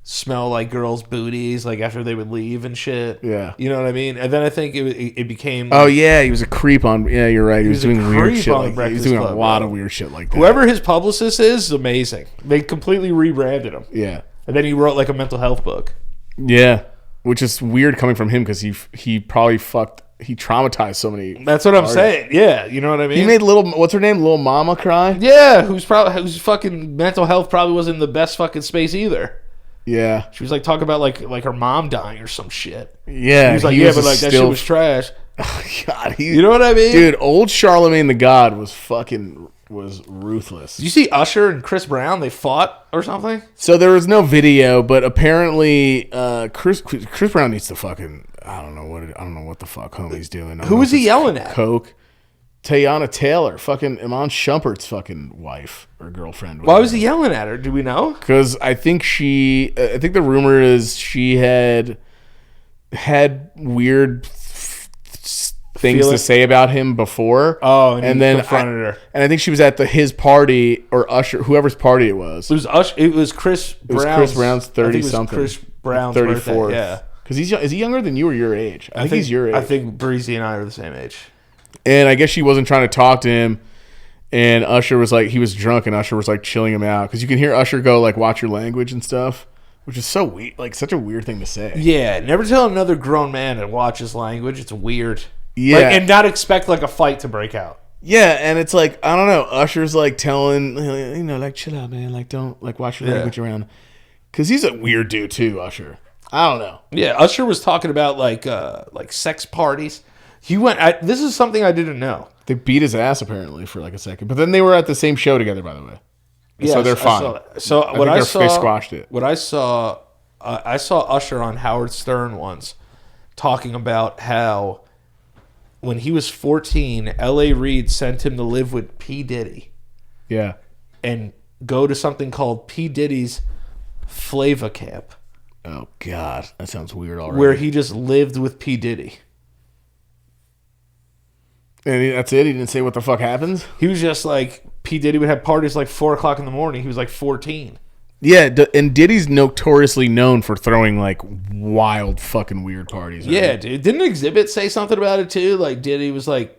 smell like girls' booties like after they would leave and shit. Yeah. You know what I mean? And then I think it became Oh yeah, he was a creep on. Yeah, you're right. He was a doing weird creep shit on like that. He was Breakfast doing a Club, lot bro. of weird shit like that. whoever his publicist is amazing. They completely rebranded him. Yeah. And then he wrote like a mental health book. Yeah, which is weird coming from him because he probably traumatized so many. That's what I'm saying. Yeah, you know what I mean? He made what's her name, Lil Mama cry. Yeah, whose fucking mental health probably wasn't in the best fucking space either. Yeah, She was like talking about like her mom dying or some shit. yeah. He was like, but like that shit was trash. God, You know what I mean? dude, old Charlemagne the God was ruthless. Did you see Usher and Chris Brown? They fought or something? So there was no video, but apparently Chris Brown needs to fucking I don't know what the fuck homie's doing. Who was he yelling at? Coke. Tayana Taylor, fucking Iman Shumpert's fucking wife or girlfriend. Why was he yelling at her? Do we know? Because I think the rumor is she had weird things to say about him before. Oh, and he then confronted her. And I think she was at his party or Usher, whoever's party it was. It was Usher. It was Chris Brown's 30 something. Chris Brown's 34th. birthday. Yeah. Because is he younger than you or your age? I think he's your age. I think Breezy and I are the same age. And I guess she wasn't trying to talk to him. And Usher was like, he was drunk, and Usher was like chilling him out. Because you can hear Usher go like, watch your language and stuff. Which is so weird, like such a weird thing to say. Yeah, never tell another grown man to watch his language. It's weird. Yeah. Like, and not expect like a fight to break out. Yeah, and it's like, I don't know, Usher's like telling, like, chill out, man. Like, don't, like, watch your language around. Because he's a weird dude, too, Usher. I don't know. Yeah, Usher was talking about like sex parties. He went. This is something I didn't know. They beat his ass, apparently, for like a second. But then they were at the same show together, by the way. So they're fine. They squashed it. What I saw Usher on Howard Stern once talking about how when he was 14, L.A. Reid sent him to live with P. Diddy. Yeah. And go to something called P. Diddy's Flava Camp. Oh, God. That sounds weird already. Where he just lived with P. Diddy. And that's it? He didn't say what the fuck happens? He was just like, P. Diddy would have parties like 4 o'clock in the morning. He was like 14. Yeah, and Diddy's notoriously known for throwing like wild fucking weird parties. Right? Yeah, dude. Didn't Exhibit say something about it too? Like Diddy was like...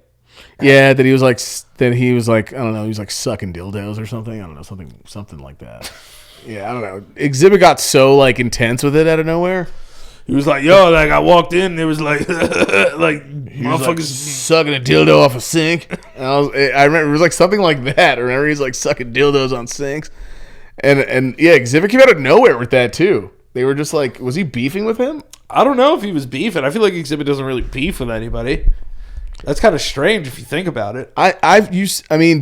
Yeah, that he was like, I don't know, he was like sucking dildos or something. I don't know, something like that. Yeah, I don't know. Exhibit got so like intense with it out of nowhere. He was like, yo, like I walked in, it was like, like motherfuckers like, sucking a dildo off a sink. And I remember it was like something like that. I remember he's like sucking dildos on sinks, and yeah, Exhibit came out of nowhere with that too. They were just like, was he beefing with him? I don't know if he was beefing. I feel like Exhibit doesn't really beef with anybody. That's kind of strange if you think about it.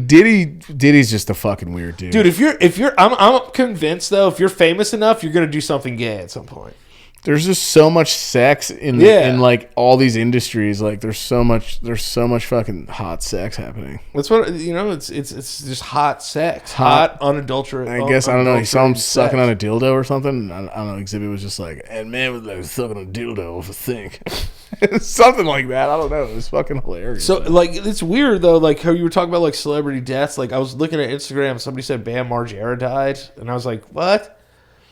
Diddy's just a fucking weird dude. Dude, I'm convinced though, if you're famous enough, you're gonna do something gay at some point. There's just so much sex in like all these industries. Like there's so much fucking hot sex happening. That's what it's just hot sex, hot unadulterated. I guess I don't know. He saw him sucking on a dildo or something. I don't know. Exhibit was just like, and man was like sucking on a dildo with a thing, something like that. I don't know. It was fucking hilarious. So like it's weird though. Like how you were talking about like celebrity deaths. Like I was looking at Instagram. Somebody said Bam Margera died, and I was like, what?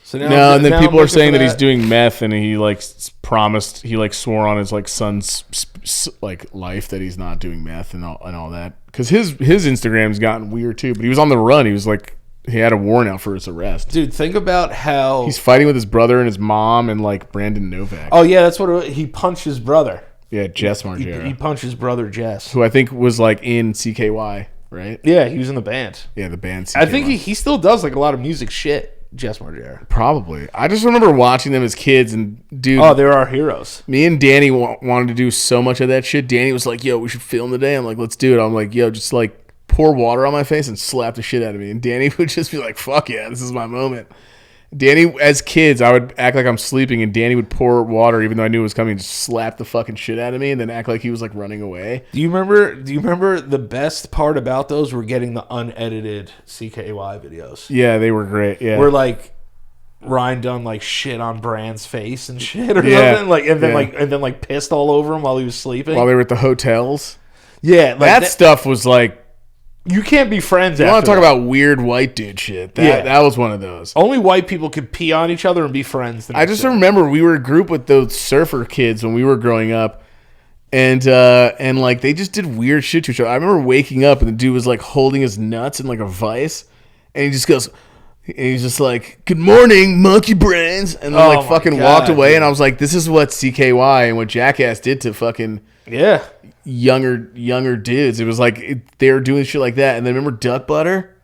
So now, and then people are saying that he's doing meth, and he like promised, he like swore on his like son's like life that he's not doing meth and all that. Because his Instagram's gotten weird too. But he was on the run. He was like, he had a warrant out for his arrest. Dude, think about how he's fighting with his brother and his mom and like Brandon Novak. Oh yeah, that's what he punched his brother. Yeah, Jess Margera. He punched his brother Jess, who I think was like in CKY, right? Yeah, he was in the band. Yeah, the band CKY. I think he still does like a lot of music shit. Jess Margera. Probably. I just remember watching them as kids, and dude. Oh, they're our heroes. Me and Danny wanted to do so much of that shit. Danny was like, yo, we should film today. I'm like, let's do it. I'm like, yo, just like pour water on my face and slap the shit out of me. And Danny would just be like, fuck yeah, this is my moment. Danny, as kids, I would act like I'm sleeping, and Danny would pour water, even though I knew it was coming, and just slap the fucking shit out of me, and then act like he was like running away. Do you remember the best part about those were getting the unedited CKY videos? Yeah, they were great. Yeah, where like Ryan done like shit on Brand's face and shit or something, like and then pissed all over him while he was sleeping while they were at the hotels. Yeah, like that stuff was like. You can't be friends after that. You want to talk about weird white dude shit. That was one of those. Only white people could pee on each other and be friends. I just remember we were a group with those surfer kids when we were growing up. And like they just did weird shit to each other. I remember waking up and the dude was like holding his nuts in like a vice. And he just goes, and he's just like, good morning, monkey brains. And then like fucking walked away. Dude. And I was like, this is what CKY and what Jackass did to fucking... Yeah. Younger dudes. It was like they were doing shit like that. And then remember Duck Butter?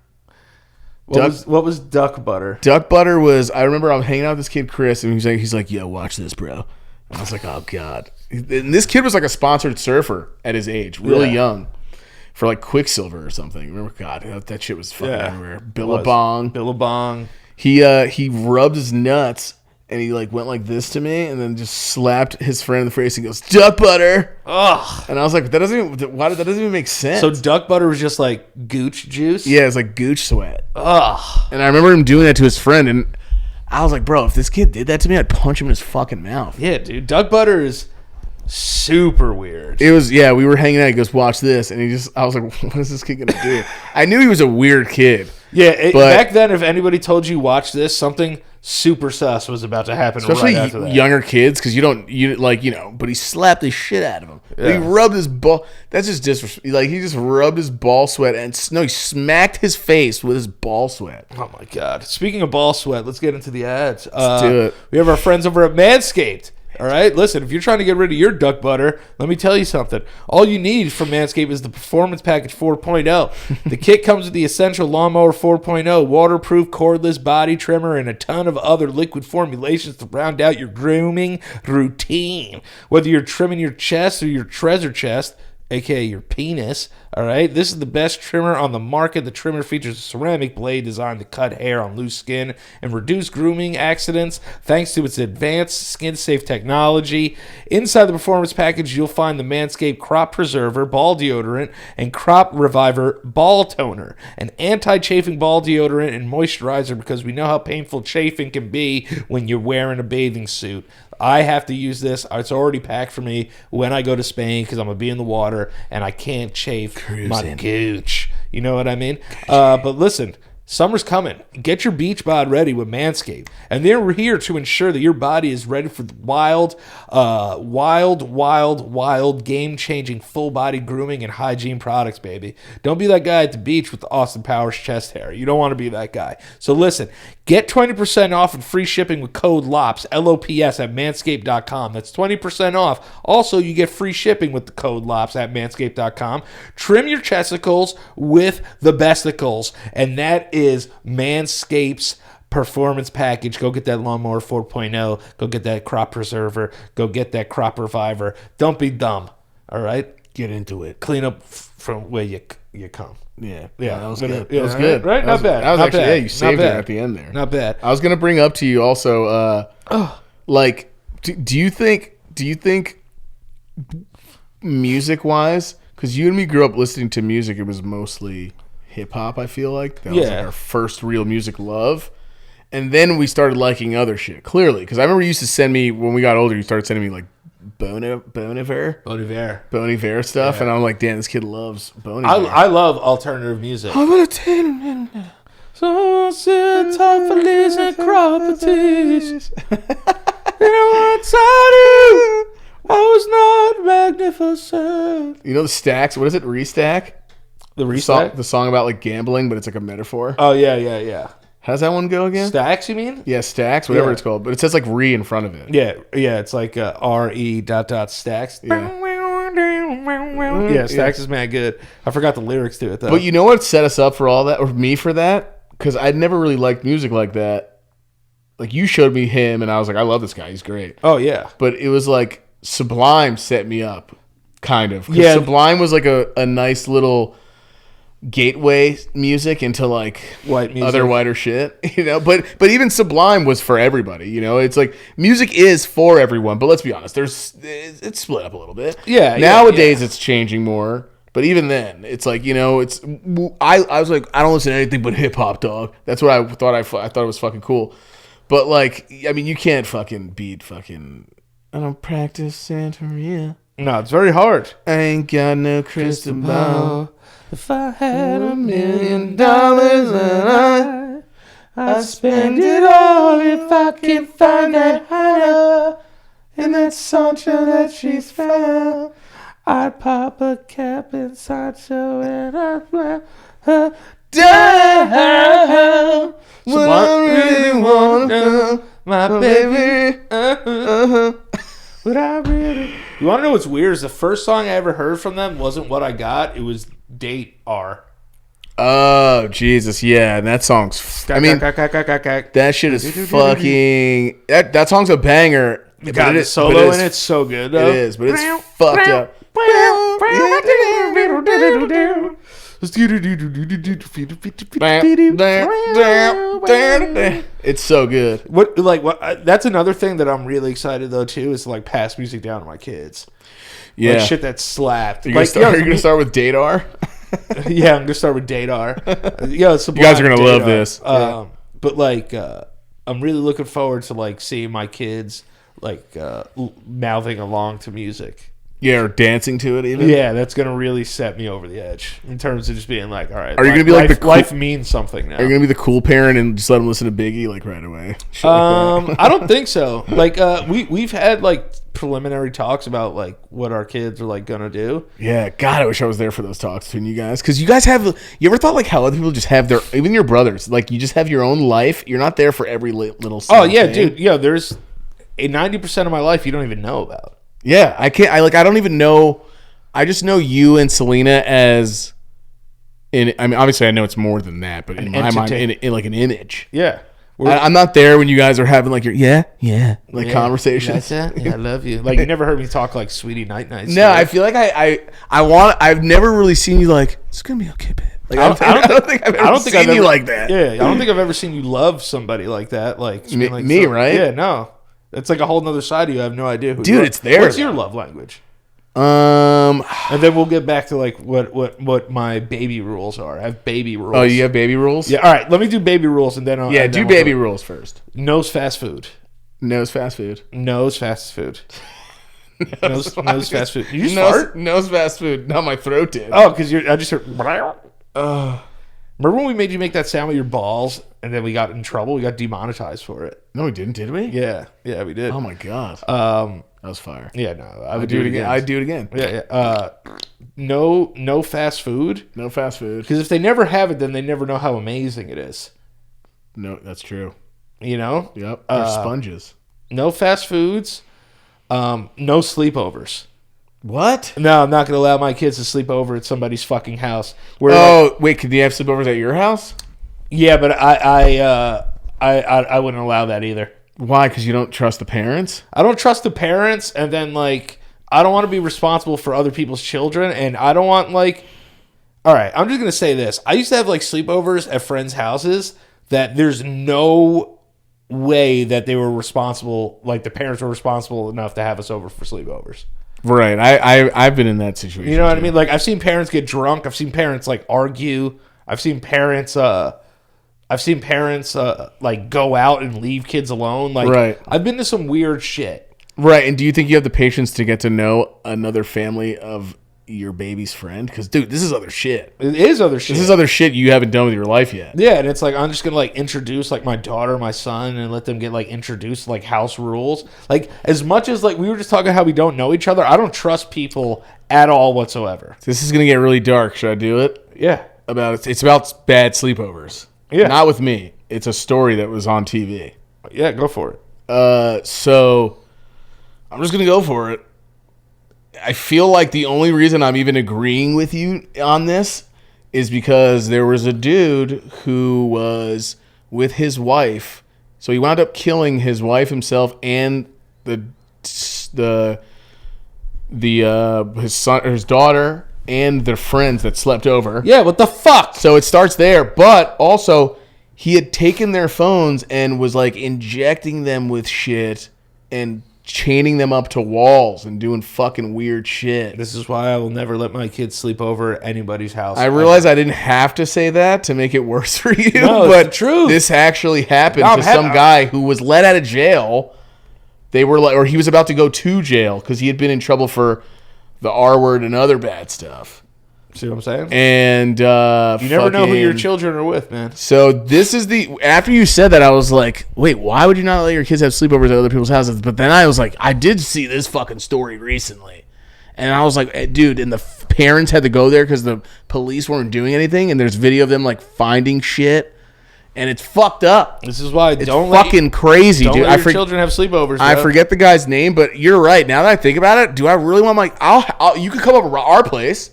What was Duck Butter? Duck Butter was, I remember I was hanging out with this kid Chris, and he's like, yo, watch this, bro. And I was like, oh god. And this kid was like a sponsored surfer at his age, really young, for like Quicksilver or something. Remember, God, that shit was fucking everywhere. Billabong. He rubbed his nuts. And he like went like this to me, and then just slapped his friend in the face and goes, "Duck butter." Ugh. And I was like, that doesn't even make sense. So duck butter was just like gooch juice. Yeah, it's like gooch sweat. Ugh. And I remember him doing that to his friend, and I was like, bro, if this kid did that to me, I'd punch him in his fucking mouth. Yeah, dude, duck butter is super weird. It was, we were hanging out. He goes, watch this, and I was like, what is this kid gonna do? I knew he was a weird kid. Yeah, back then, if anybody told you watch this, something super sus was about to happen. Especially right after that. Younger kids, because but he slapped the shit out of him. Yeah. He rubbed his ball. That's just disrespect. Like he just rubbed his ball sweat he smacked his face with his ball sweat. Oh my god! Speaking of ball sweat, let's get into the ads. Let's do it. We have our friends over at Manscaped. All right, listen, if you're trying to get rid of your duck butter, let me tell you something. All you need from Manscaped is the Performance Package 4.0. The kit comes with the Essential Lawnmower 4.0, waterproof cordless body trimmer, and a ton of other liquid formulations to round out your grooming routine. Whether you're trimming your chest or your treasure chest, aka your penis, all right? This is the best trimmer on the market. The trimmer features a ceramic blade designed to cut hair on loose skin and reduce grooming accidents thanks to its advanced skin-safe technology. Inside the Performance Package, you'll find the Manscaped Crop Preserver Ball Deodorant and Crop Reviver Ball Toner, an anti-chafing ball deodorant and moisturizer because we know how painful chafing can be when you're wearing a bathing suit. I have to use this. It's already packed for me when I go to Spain because I'm going to be in the water and I can't chafe my gooch. You know what I mean? But listen, summer's coming. Get your beach bod ready with Manscaped. And they're here to ensure that your body is ready for the wild, game-changing full-body grooming and hygiene products, baby. Don't be that guy at the beach with the Austin Powers chest hair. You don't want to be that guy. So listen, get 20% off and free shipping with code LOPS, L-O-P-S, at Manscaped.com. That's 20% off. Also, you get free shipping with the code LOPS at Manscaped.com. Trim your chesticles with the besticles, and that is Manscaped's Performance Package. Go get that Lawnmower 4.0. Go get that Crop Preserver. Go get that Crop Reviver. Don't be dumb, all right? Get into it. Clean up from where you come. Yeah. Yeah, That was yeah, good. yeah, That was good. right? That Not was, bad. That was Not actually, bad. yeah, you Not saved it bad. at the end there. Not bad. I was going to bring up to you also, like, do you think music-wise, because you and me grew up listening to music, it was mostly hip-hop, I feel like. That was like our first real music love. And then we started liking other shit, clearly. Because I remember you used to send me, when we got older, you started sending me, like, Bon Iver stuff. Yeah. And I'm like, damn, this kid loves Bon Iver. I love alternative music. I'm going to tell you. So sit top for losing properties. You know what I was not magnificent. You know the Stacks? What is it? Restack? The Restack? The song about like gambling, but it's like a metaphor. Oh, yeah. How's that one go again? Stacks, you mean? Yeah, Stacks, whatever it's called. But it says like re in front of it. Yeah, it's like RE.stacks. Yeah, Stacks is mad good. I forgot the lyrics to it, though. But you know what set us up for all that, or me for that? Because I'd never really liked music like that. Like, you showed me him, and I was like, I love this guy. He's great. Oh, yeah. But it was like Sublime set me up, kind of. Yeah. Sublime was like a nice little gateway music into like white music. Other whiter shit, you know. But even Sublime was for everybody, you know. It's like music is for everyone, but let's be honest, it's split up a little bit. Yeah. Nowadays it's changing more, but even then, it's like, you know, it's I was like, I don't listen to anything but hip hop, dog. That's what I thought. I thought it was fucking cool, but like, I mean, you can't fucking beat fucking. I don't practice Santeria. No, it's very hard. I ain't got no crystal ball. If I had $1 million and I'd spend it all if I could find that higher in that Sancho that she's found. I'd pop a cap in Sancho and I'd let her down. What I really want to know, my baby. What I really. You want to know what's weird? Is the first song I ever heard from them wasn't What I Got. It was Date R. Oh, Jesus, yeah. And that song's... I mean, that shit is fucking... That song's a banger. Got the solo in it's so good, though. It is, but it's fucked up. It's so good. What? That's another thing that I'm really excited though too is to like pass music down to my kids. Yeah, like shit that slapped. You're gonna start with Dadar. Yeah, I'm gonna start with Dadar. You guys are gonna love this. But like, I'm really looking forward to like seeing my kids like mouthing along to music. Yeah, or dancing to it even. Yeah, that's gonna really set me over the edge in terms of just being like, all right. Are you gonna be like life means something now? Are you gonna be the cool parent and just let them listen to Biggie like right away? I don't think so. Like, we've had like preliminary talks about like what our kids are like gonna do. Yeah, God, I wish I was there for those talks between you guys, because you guys have. You ever thought like how other people just have their, even your brothers, like you just have your own life. You're not there for every little. Oh yeah, thing. Dude. Yeah, there's 90% of my life you don't even know about. Yeah, I can't. I don't even know. I just know you and Selena as. I mean, obviously, I know it's more than that, but in my mind, in like an image. Yeah, I'm not there when you guys are having like your conversations. Yeah, I love you. Like you never heard me talk like sweetie night. No, I feel like I've never really seen you like it's gonna be okay, babe. Like I don't think I've ever seen you like that. Yeah, I don't think I've ever seen you love somebody like that. Like me, right? Yeah, no. It's like a whole nother side of you. I have no idea who. Dude, it's there. What's your love language? And then we'll get back to like what my baby rules are. I have baby rules. Oh, you have baby rules? Yeah. All right. Let me do baby rules, and then do baby rules first. Nose fast food. Nose fast food. Nose fast food. Nose fast food. You just fart? Nose fast food. No, my throat did. Oh, because I just heard. Remember when we made you make that sound with your balls, and then we got in trouble? We got demonetized for it. No, we didn't, did we? Yeah, we did. Oh my god. That was fire. Yeah, no, I would do it again. I'd do it again. Yeah. No fast food. No fast food. Because if they never have it, then they never know how amazing it is. No, that's true. You know? Yep. They're sponges. No fast foods. No sleepovers. What? No, I'm not going to allow my kids to sleep over at somebody's fucking house. Wait, could you have sleepovers at your house? Yeah, but I wouldn't allow that either. Why? Because you don't trust the parents? I don't trust the parents, and then like I don't want to be responsible for other people's children, and I don't want like. All right, I'm just gonna say this. I used to have like sleepovers at friends' houses that there's no way that they were responsible, like the parents were responsible enough to have us over for sleepovers. Right. I've been in that situation. You know what I mean? Like I've seen parents get drunk. I've seen parents like argue. I've seen parents like go out and leave kids alone. Like right. I've been to some weird shit. Right. And do you think you have the patience to get to know another family of your baby's friend? Because dude, this is other shit. It is other shit. This is other shit you haven't done with your life yet. Yeah, and it's like I'm just gonna like introduce like my daughter, my son, and let them get like introduced to, like house rules. Like as much as like we were just talking how we don't know each other, I don't trust people at all whatsoever. This is gonna get really dark. Should I do it? Yeah. It's about bad sleepovers. Yeah. Not with me. It's a story that was on TV. Yeah, go for it. So I'm just gonna go for it. I feel like the only reason I'm even agreeing with you on this is because there was a dude who was with his wife. So he wound up killing his wife himself and his son, or his daughter, and their friends that slept over. Yeah, what the fuck? So it starts there, but also he had taken their phones and was like injecting them with shit and chaining them up to walls and doing fucking weird shit. This is why I will never let my kids sleep over at anybody's house. I realize I didn't have to say that to make it worse for you, No, but it's the truth. This actually happened to some guy who was let out of jail. They were like, or he was about to go to jail because he had been in trouble for the R word and other bad stuff. See what I'm saying? And you never know who your children are with, man. So this is after you said that, I was like, wait, why would you not let your kids have sleepovers at other people's houses? But then I was like, I did see this fucking story recently. And I was like, dude, and the parents had to go there because the police weren't doing anything. And there's video of them like finding shit. And it's fucked up. This is why it's fucking crazy, dude. Let your children have sleepovers. I forget the guy's name, but you're right. Now that I think about it, do I really want you could come over to our place.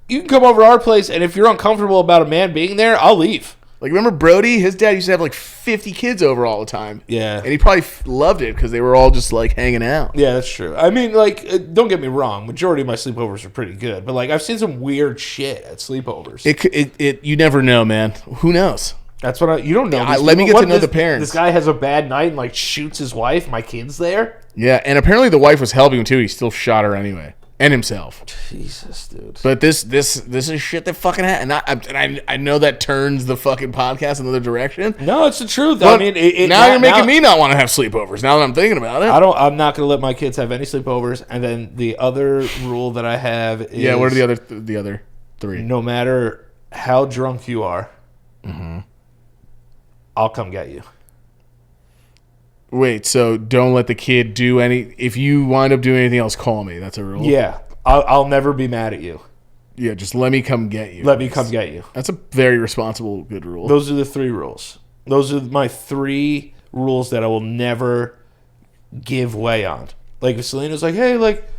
You can come over to our place, and if you're uncomfortable about a man being there, I'll leave. Like, remember Brody? His dad used to have like 50 kids over all the time. Yeah. And he probably loved it because they were all just like hanging out. Yeah, that's true. I mean, like, don't get me wrong. Majority of my sleepovers are pretty good. But, like, I've seen some weird shit at sleepovers. You never know, man. Who knows? That's what you don't know. Let me get to know the parents. This guy has a bad night and, like, shoots his wife. My kid's there. Yeah, and apparently the wife was helping him, too. He still shot her anyway. And himself. Jesus, dude. But this is shit that fucking happened. And I know that turns the fucking podcast another direction. No, it's the truth. But I mean, now you're making me not want to have sleepovers. Now that I'm thinking about it, I'm not going to let my kids have any sleepovers. And then the other rule that I have is what are the other three? No matter how drunk you are, I'll come get you. Wait, so don't let the kid do any... If you wind up doing anything else, call me. That's a rule? Yeah. I'll never be mad at you. Yeah, just let me come get you. Let me come get you. That's a very responsible, good rule. Those are the 3 rules. Those are my 3 rules that I will never give way on. Like, if Selena's like, hey, like,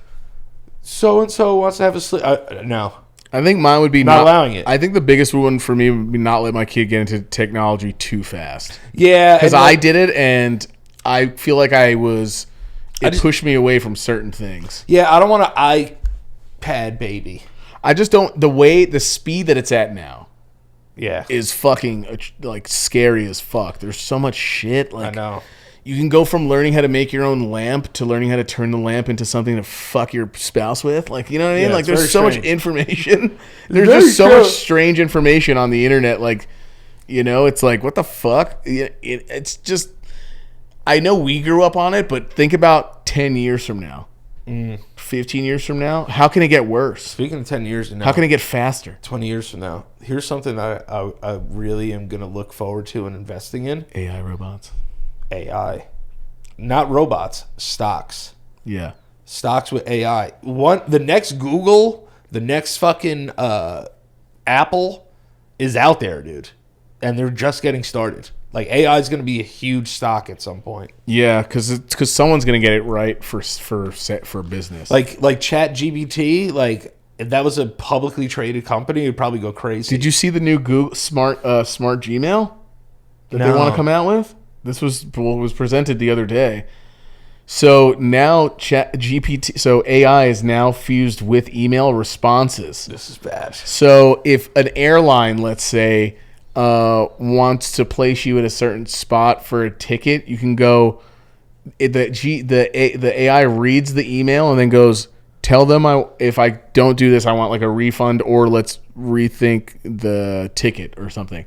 so-and-so wants to have a sleep... no. I think mine would be not allowing it. I think the biggest one for me would be not let my kid get into technology too fast. Yeah. Because I did it, and... I feel like it pushed me away from certain things. Yeah, I don't want an iPad baby. I just don't, the speed that it's at now is fucking like scary as fuck. There's so much shit. Like, I know. You can go from learning how to make your own lamp to learning how to turn the lamp into something to fuck your spouse with. Like, you know what I mean? Like, there's so much information. There's just so much strange information on the internet. Like, you know, it's like, what the fuck? It's just... I know we grew up on it, but think about 10 years from now, 15 years from now. How can it get worse? Speaking of 10 years from now. How can it get faster? 20 years from now. Here's something that I really am going to look forward to and investing in. AI robots. AI. Not robots. Stocks. Yeah. Stocks with AI. The next Google, the next fucking Apple is out there, dude. And they're just getting started. Like, AI is going to be a huge stock at some point. Yeah, because someone's going to get it right for business. Like ChatGPT, like, if that was a publicly traded company, it would probably go crazy. Did you see the new Google smart Gmail that they want to come out with? This was presented the other day. So now Chat GPT, so AI is now fused with email responses. This is bad. So if an airline, let's say, wants to place you at a certain spot for a ticket, you can go. The AI reads the email and then goes, tell them if I don't do this, I want like a refund, or let's rethink the ticket or something.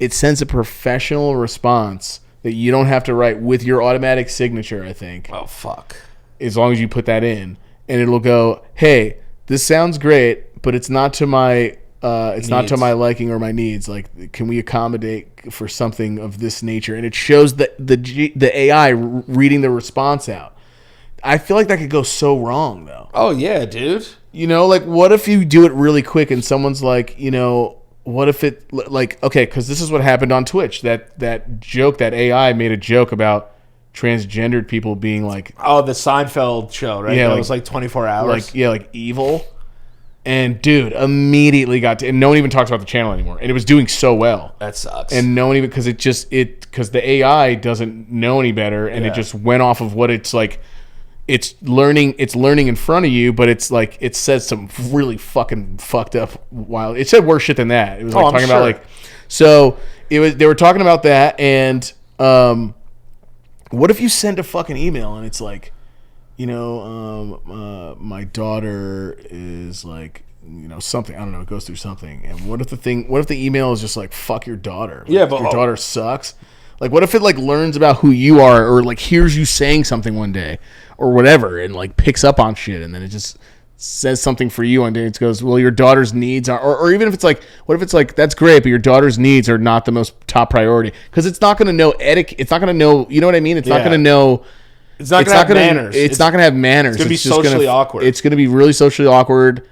It sends a professional response that you don't have to write with your automatic signature, I think. Oh, fuck. As long as you put that in. And it'll go, hey, this sounds great, but it's not to my not to my liking or my needs. Like, can we accommodate for something of this nature? And it shows the AI reading the response out. I feel like that could go so wrong, though. Oh, yeah, dude. You know, like, what if you do it really quick and someone's like, you know, what if it, like, okay, because this is what happened on Twitch. That joke, that AI made a joke about transgendered people being like... Oh, the Seinfeld show, right? Yeah, it was like 24 hours. Like evil. And, dude, immediately got to... And no one even talks about the channel anymore. And it was doing so well. That sucks. And no one even... Because because the AI doesn't know any better, and it just went off of what it's like... It's learning in front of you, but it's like it says some really fucking fucked up wild. It said worse shit than that. It was like talking about like, so it was. They were talking about that, and what if you send a fucking email and it's like, you know, my daughter is like, you know, something, I don't know, it goes through something, and what if the email is just like, fuck your daughter, like, yeah, but your daughter sucks. Like, what if it like learns about who you are, or like hears you saying something one day, or whatever, and like picks up on shit, and then it just says something for you one day. It goes, well, your daughter's needs are, or even if it's like, what if it's like, that's great, but your daughter's needs are not the most top priority, because it's not going to know etiquette. It's not going to know, you know what I mean? It's not going to know. It's not going to have manners. It's not going to have manners. It's going to be socially awkward. It's going to be really socially awkward,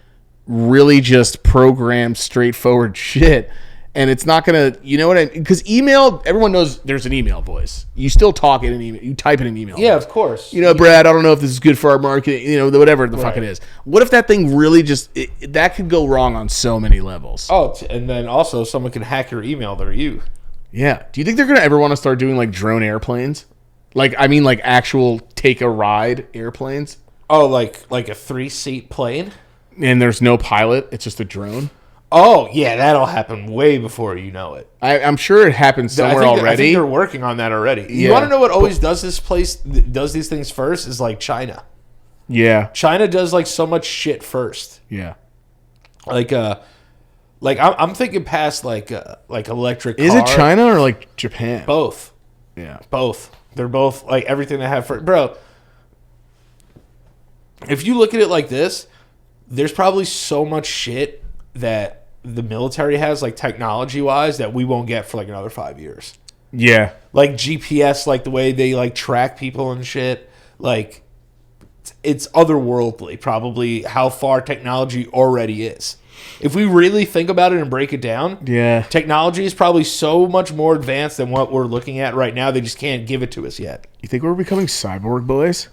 really just programmed, straightforward shit. And it's not going to, you know what I mean? Because email, everyone knows there's an email voice. You still talk in an email. You type in an email. Yeah, voice. of course. You know, Brad, I don't know if this is good for our market, you know, whatever the fuck it is. What if that thing really just, that could go wrong on so many levels? Oh, and then also someone can hack your email. They're you. Yeah. Do you think they're going to ever want to start doing like drone airplanes? Like, I mean, like actual take a ride airplanes? Oh, like a 3-seat plane? And there's no pilot. It's just a drone? Oh, yeah, that'll happen way before you know it. I'm sure it happens somewhere already. I think they're working on that already. You want to know what always does these things first? Is like China. Yeah. China does like so much shit first. Yeah. Like I'm thinking past like electric car. Is it China or like Japan? Both. Yeah. Both. They're both like everything they have for bro. If you look at it like this, there's probably so much shit that the military has, like technology wise, that we won't get for like another 5 years. Yeah. Like GPS, like the way they like track people and shit. Like it's otherworldly, probably how far technology already is. If we really think about it and break it down, yeah, technology is probably so much more advanced than what we're looking at right now. They just can't give it to us yet. You think we're becoming cyborg boys?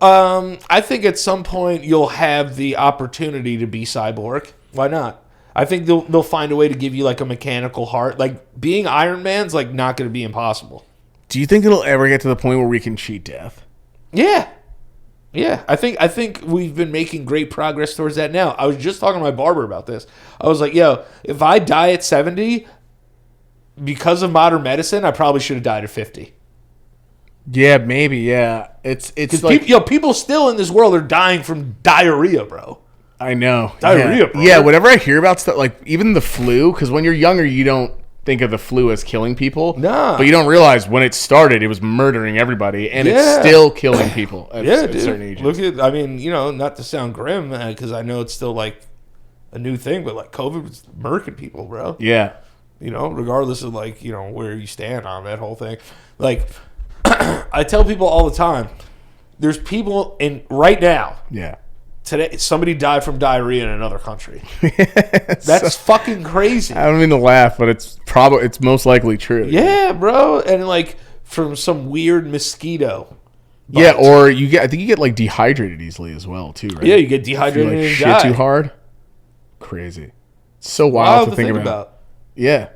I think at some point you'll have the opportunity to be cyborg. Why not? I think they'll find a way to give you like a mechanical heart. Like being Iron Man's like not going to be impossible. Do you think it'll ever get to the point where we can cheat death? Yeah. Yeah, I think we've been making great progress towards that now. I was just talking to my barber about this. I was like, yo, if I die at 70 because of modern medicine, I probably should have died at 50. Yeah, maybe, yeah. It's like people still in this world are dying from diarrhea, bro. I know. Diarrhea, bro. Yeah, whenever I hear about stuff like even the flu, because when you're younger you don't think of the flu as killing people. Nah. But you don't realize when it started it was murdering everybody, and it's still killing people at certain ages. Look at, I mean, you know, not to sound grim, because I know it's still like a new thing, but like COVID was murking people, bro. Yeah. You know, regardless of like, you know, where you stand on that whole thing. Like, I tell people all the time, there's people in right now. Yeah. Today, somebody died from diarrhea in another country. That's fucking crazy. I don't mean to laugh, but it's most likely true. Yeah, bro, and like from some weird mosquito. Yeah, or I think you get like dehydrated easily as well too, right? Yeah, you get dehydrated if you, like, and shit die. too hard. Crazy. It's so wild to think about. about. Yeah.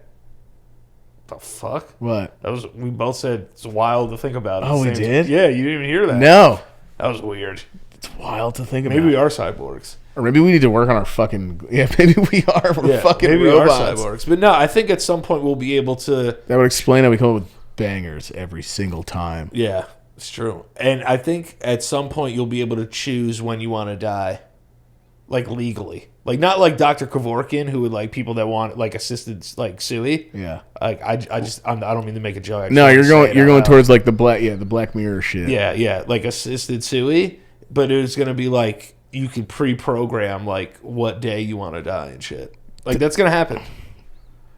The fuck? What? We both said it's wild to think about. Oh, we did? Yeah, you didn't even hear that. No. That was weird. It's wild to think about. Maybe we are cyborgs. Or maybe we need to work on our fucking... Yeah, maybe we are. We're fucking maybe robots. we are cyborgs. But no, I think at some point we'll be able to... That would explain how we come up with bangers every single time. Yeah, it's true. And I think at some point you'll be able to choose when you want to die. Like, legally. Like, not like Dr. Kevorkian, who would, like, people that want, like, assisted, like, SUI. Yeah. Like, I don't mean to make a joke. No, you're going towards, like, the Black Mirror shit. Yeah, like, assisted SUI. But it was going to be, like, you could pre-program, like, what day you want to die and shit. Like, that's going to happen.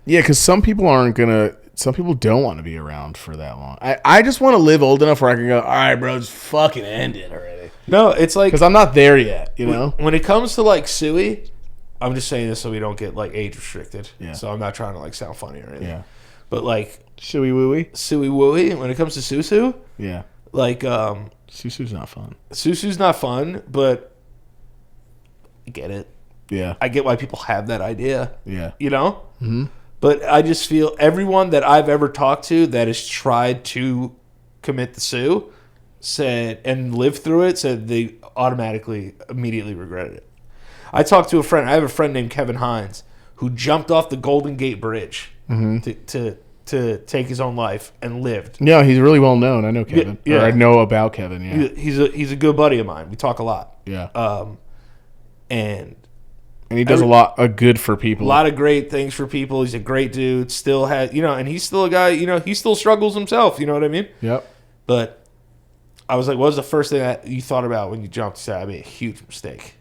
Yeah, because some people don't want to be around for that long. I just want to live old enough where I can go, all right, bro, just fucking end it already. No, it's like... Because I'm not there yet, you know? When it comes to, like, SUI, I'm just saying this so we don't get, like, age restricted. Yeah. So I'm not trying to, like, sound funny or anything. Yeah. But, like... Suey wooey? SUI wooey, when it comes to Susu... Yeah. Like, Susu's not fun. Susu's not fun, but... I get it. Yeah. I get why people have that idea. Yeah. You know? Mm-hmm. But I just feel everyone that I've ever talked to that has tried to commit the Sue said and lived through it said they immediately regretted it. I talked to a friend. I have a friend named Kevin Hines who jumped off the Golden Gate Bridge to take his own life and lived. Yeah, he's really well known. I know Kevin. Yeah. Or I know about Kevin, yeah. He's a good buddy of mine. We talk a lot. Yeah. And he does a lot of good for people. A lot of great things for people. He's a great dude. Still has, and he's still a guy, he still struggles himself. You know what I mean? Yep. But I was like, what was the first thing that you thought about when you jumped? He said, I made a huge mistake.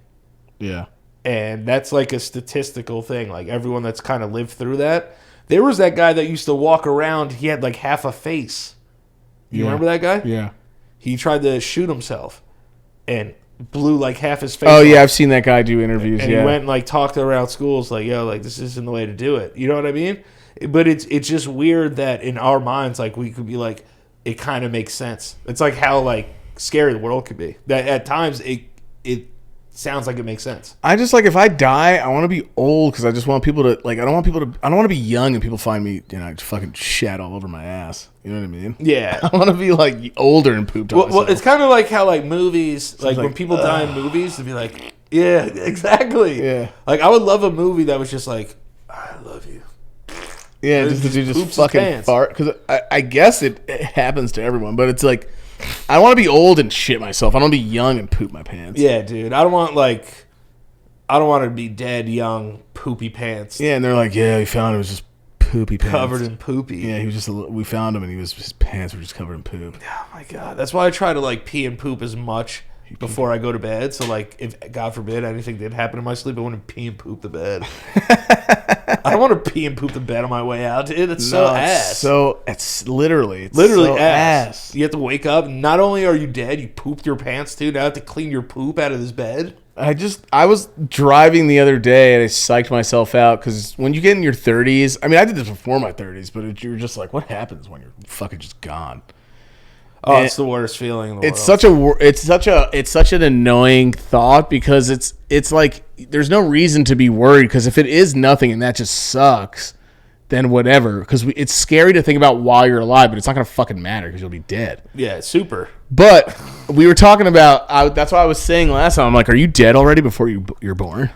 Yeah. And that's like a statistical thing. Like everyone that's kind of lived through that. There was that guy that used to walk around. He had like half a face. You remember that guy? Yeah. He tried to shoot himself and blew like half his face off. off. Yeah, I've seen that guy do interviews. And he went and like talked around schools like, yo, like this isn't the way to do it. You know what I mean? But it's just weird that in our minds, like we could be like, it kind of makes sense. It's like how like scary the world could be. That at times it sounds like it makes sense. I just like if I die, I want to be old because I just want people to like. I don't want to be young and people find me, fucking shat all over my ass. You know what I mean? Yeah. I want to be like older and pooped on myself. Well, it's kind of like how like movies, like when people die in movies, to be like, yeah, exactly. Yeah. Like I would love a movie that was just like, I love you. Yeah, just to do poops just fucking his pants. fart because I guess it happens to everyone, but it's like I want to be old and shit myself. I don't want to be young and poop my pants. Yeah, dude. I don't want to be dead, young, poopy pants. Yeah, and they're like, yeah, we found it was just poopy pants. Covered in poopy. Yeah, he was just. We found him, and his pants were just covered in poop. Oh my god, that's why I try to like pee and poop as much before I go to bed. So like, if God forbid anything did happen in my sleep, I wouldn't pee and poop the bed. I don't want to pee and poop the bed on my way out, dude. It's so ass. It's literally so ass. You have to wake up. Not only are you dead, you pooped your pants too. Now I have to clean your poop out of this bed. I was driving the other day and I psyched myself out because when you get in your 30s, I mean, I did this before my 30s, but you're just like, what happens when you're fucking just gone? Oh, it's the worst feeling in the world. It's such an annoying thought because it's like there's no reason to be worried because if it is nothing and that just sucks, then whatever. Because it's scary to think about while you're alive, but it's not gonna fucking matter because you'll be dead. Yeah, super. But we were talking about. That's what I was saying last time. I'm like, are you dead already before you're born?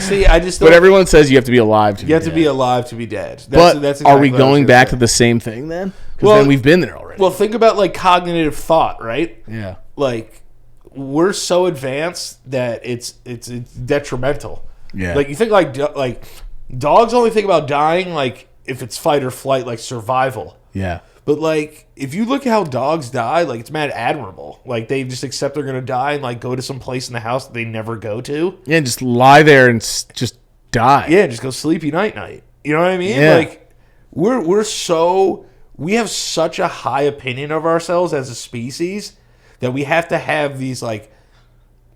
See, I just. But everyone says you have to be alive to be dead. You have to be alive to be dead. That's exactly are we going back to the same thing then? Because then we've been there already. Well, think about like cognitive thought, right? Yeah. Like we're so advanced that it's detrimental. Yeah. Like you think like dogs only think about dying like if it's fight or flight, like survival. Yeah. But like if you look at how dogs die, like it's mad admirable. Like they just accept they're gonna die and like go to some place in the house that they never go to. Yeah, just lie there and just die. Yeah, just go sleepy night. You know what I mean? Yeah. Like we have such a high opinion of ourselves as a species that we have to have these like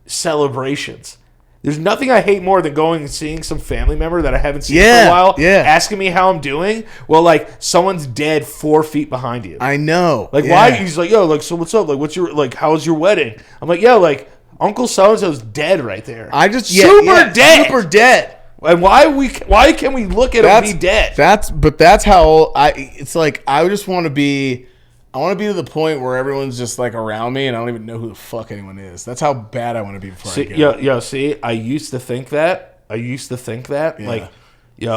celebrations. There's nothing I hate more than going and seeing some family member that I haven't seen for a while, asking me how I'm doing. Well, like someone's dead 4 feet behind you. I know. Like why? He's like, yo, like so what's up? Like what's your like? How's your wedding? I'm like, yo, like Uncle so and so's dead right there. super dead. And why can we look at him be dead? That's how it's like I just want to be. I want to be to the point where everyone's just like around me and I don't even know who the fuck anyone is. That's how bad I want to be before I get See, I used to think that. Yeah.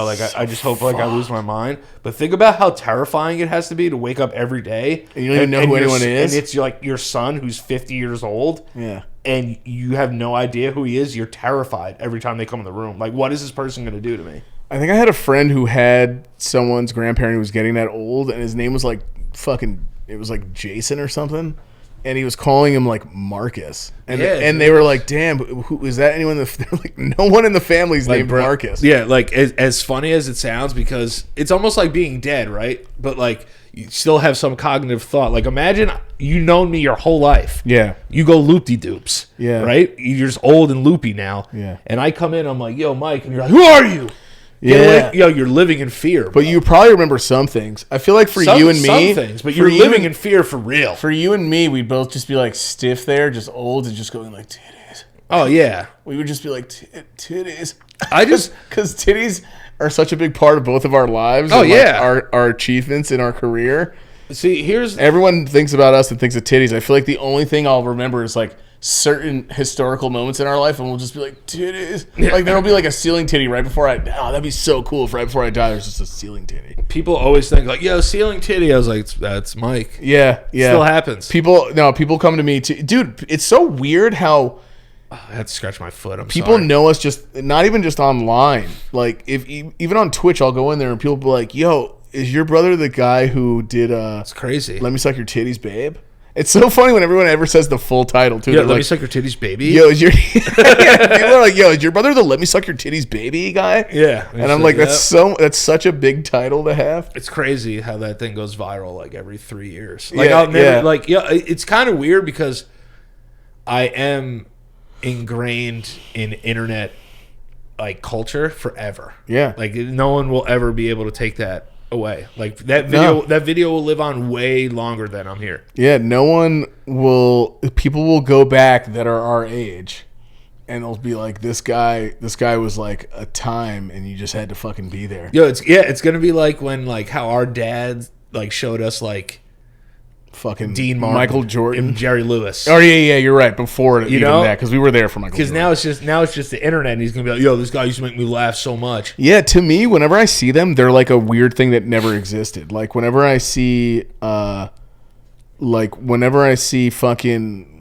Like, I just hope like I lose my mind. But think about how terrifying it has to be to wake up every day and you don't even know who anyone is. And it's like your son who's 50 years old. Yeah. And you have no idea who he is. You're terrified every time they come in the room. Like, what is this person going to do to me? I think I had a friend who had someone's grandparent who was getting that old and his name was like it was like Jason or something, and he was calling him like Marcus, and they were like, "Damn, who is that? Anyone?" They're like, "No one in the family's named Marcus." Yeah, like as funny as it sounds, because it's almost like being dead, right? But like you still have some cognitive thought. Like imagine you known me your whole life. Yeah, you go loopy-doops. Yeah, right. You're just old and loopy now. Yeah, and I come in, I'm like, "Yo, Mike," and you're like, "Who are you?" Yeah, you're living in fear. Bro. But you probably remember some things. I feel like for you and me, some things, but you're living in fear for real. For you and me, we'd both just be like stiff there, just old, and just going like titties. Oh yeah, we would just be like titties. Because titties are such a big part of both of our lives. Oh and, yeah, our achievements in our career. See, everyone thinks about us and thinks of titties. I feel like the only thing I'll remember is like certain historical moments in our life, and we'll just be like titties. Like there'll be like a ceiling titty right before that'd be so cool if right before I die there's just a ceiling titty. People always think like, yo, ceiling titty. I was like, that's Mike. Yeah. Still happens. People come to me too. Dude, it's so weird how I had to scratch my foot. People know us just not even just online. Like if even on Twitch, I'll go in there and people be like, yo, is your brother the guy who did it's crazy. Let Me Suck Your Titties, Babe? It's so funny when everyone ever says the full title too. Yeah, Let Me Suck Your Titties, Baby. Yo, is your people are like, yo, is your brother the Let Me Suck Your Titties, Baby guy? Yeah, and I'm like, that's such a big title to have. It's crazy how that thing goes viral like every 3 years. Like it's kind of weird because I am ingrained in internet like culture forever. Yeah, like no one will ever be able to take that away. Like that video will live on way longer than I'm here. Yeah, people will go back that are our age and they'll be like, this guy was like a time and you just had to fucking be there. Yo, it's gonna be like when like how our dad like showed us like fucking Dean Martin, Michael Jordan, and Jerry Lewis. Oh yeah, you're right. Before you know that, because we were there for Michael. Because now it's just the internet, and he's gonna be like, "Yo, this guy used to make me laugh so much." Yeah, to me, whenever I see them, they're like a weird thing that never existed. Like whenever I see, fucking.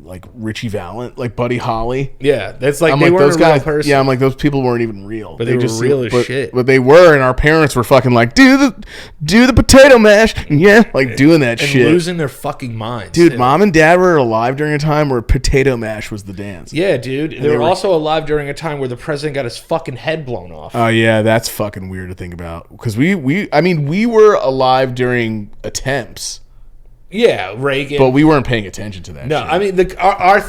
Like Richie Valent, like Buddy Holly. Yeah, that's like I'm they like, weren't those a guys, real person. Yeah, I'm like, those people weren't even real. But they were real as shit. But they were, and our parents were fucking like, do the potato mash. Yeah, like doing that and shit. Losing their fucking minds. Dude, too. Mom and dad were alive during a time where potato mash was the dance. Yeah, dude. They were also alive during a time where the president got his fucking head blown off. Oh, yeah, that's fucking weird to think about. Because we were alive during attempts. Yeah, Reagan. But we weren't paying attention to that. No, shit. I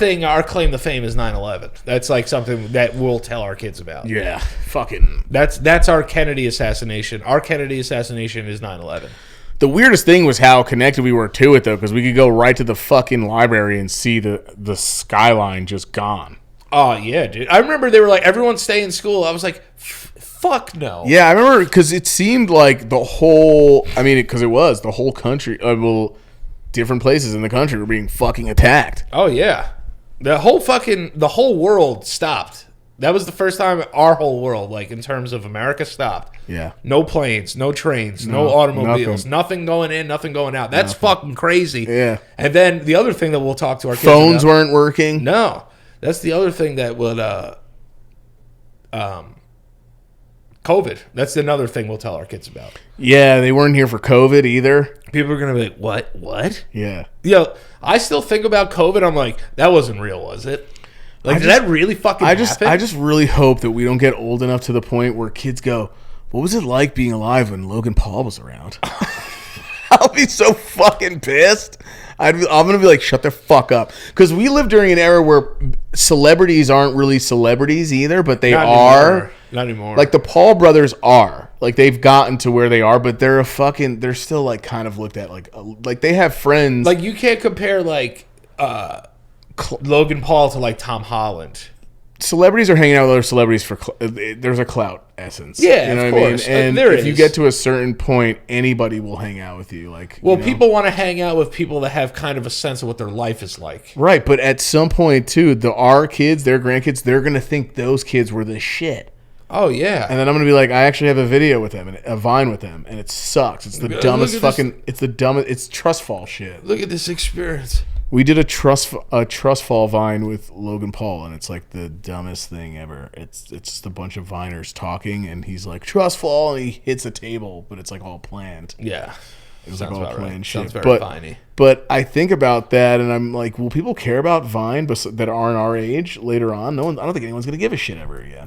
mean, our claim to fame is 9/11. That's like something that we'll tell our kids about. Yeah, fucking. That's our Kennedy assassination. Our Kennedy assassination is 9/11. The weirdest thing was how connected we were to it, though, because we could go right to the fucking library and see the skyline just gone. Oh, yeah, dude. I remember they were like, everyone stay in school. I was like, fuck no. Yeah, I remember, because it seemed like the whole country, different places in the country were being fucking attacked. Oh yeah, the whole world stopped. That was the first time our whole world, like in terms of America, stopped. Yeah, no planes, no trains, no automobiles, nothing going in, nothing going out. That's fucking crazy. Yeah. And then the other thing that we'll talk to our kids phones about, weren't working. No, that's the other thing that would COVID. That's another thing we'll tell our kids about. Yeah, they weren't here for COVID either. People are going to be like, what? Yeah. Yo, I still think about COVID. I'm like, that wasn't real, was it? Like, did that really fucking happen? I just really hope that we don't get old enough to the point where kids go, what was it like being alive when Logan Paul was around? I'll be so fucking pissed. I'm going to be like, shut the fuck up. Because we live during an era where celebrities aren't really celebrities either, but they are. Not anymore. Like the Paul brothers are. Like they've gotten to where they are, but they're still like kind of looked at like they have friends. Like you can't compare like Logan Paul to like Tom Holland. celebrities are hanging out with other celebrities for there's a clout essence. Yeah, you know of what course. I mean? And There if you is. get to a certain point, anybody will hang out with you. Like, Well, you know? people want to hang out with people that have kind of a sense of what their life is like. Right, but at some point too, our kids, their grandkids, they're gonna think those kids were the shit. Oh yeah. And then I'm gonna be like, I actually have a video with them and a Vine with them, and it sucks. It's the Look dumbest at this. fucking. It's the dumbest. It's trust fall shit. Look at this experience. We did a trust fall Vine with Logan Paul, and it's like the dumbest thing ever. It's just a bunch of Viners talking, and he's like trust fall, and he hits a table, but it's like all planned. Yeah. It was Sounds like all about planned right. shit. Sounds very but, Viney. but I think about that, and I'm like, will people care about Vine that aren't our age later on? No one. I don't think anyone's gonna give a shit ever again.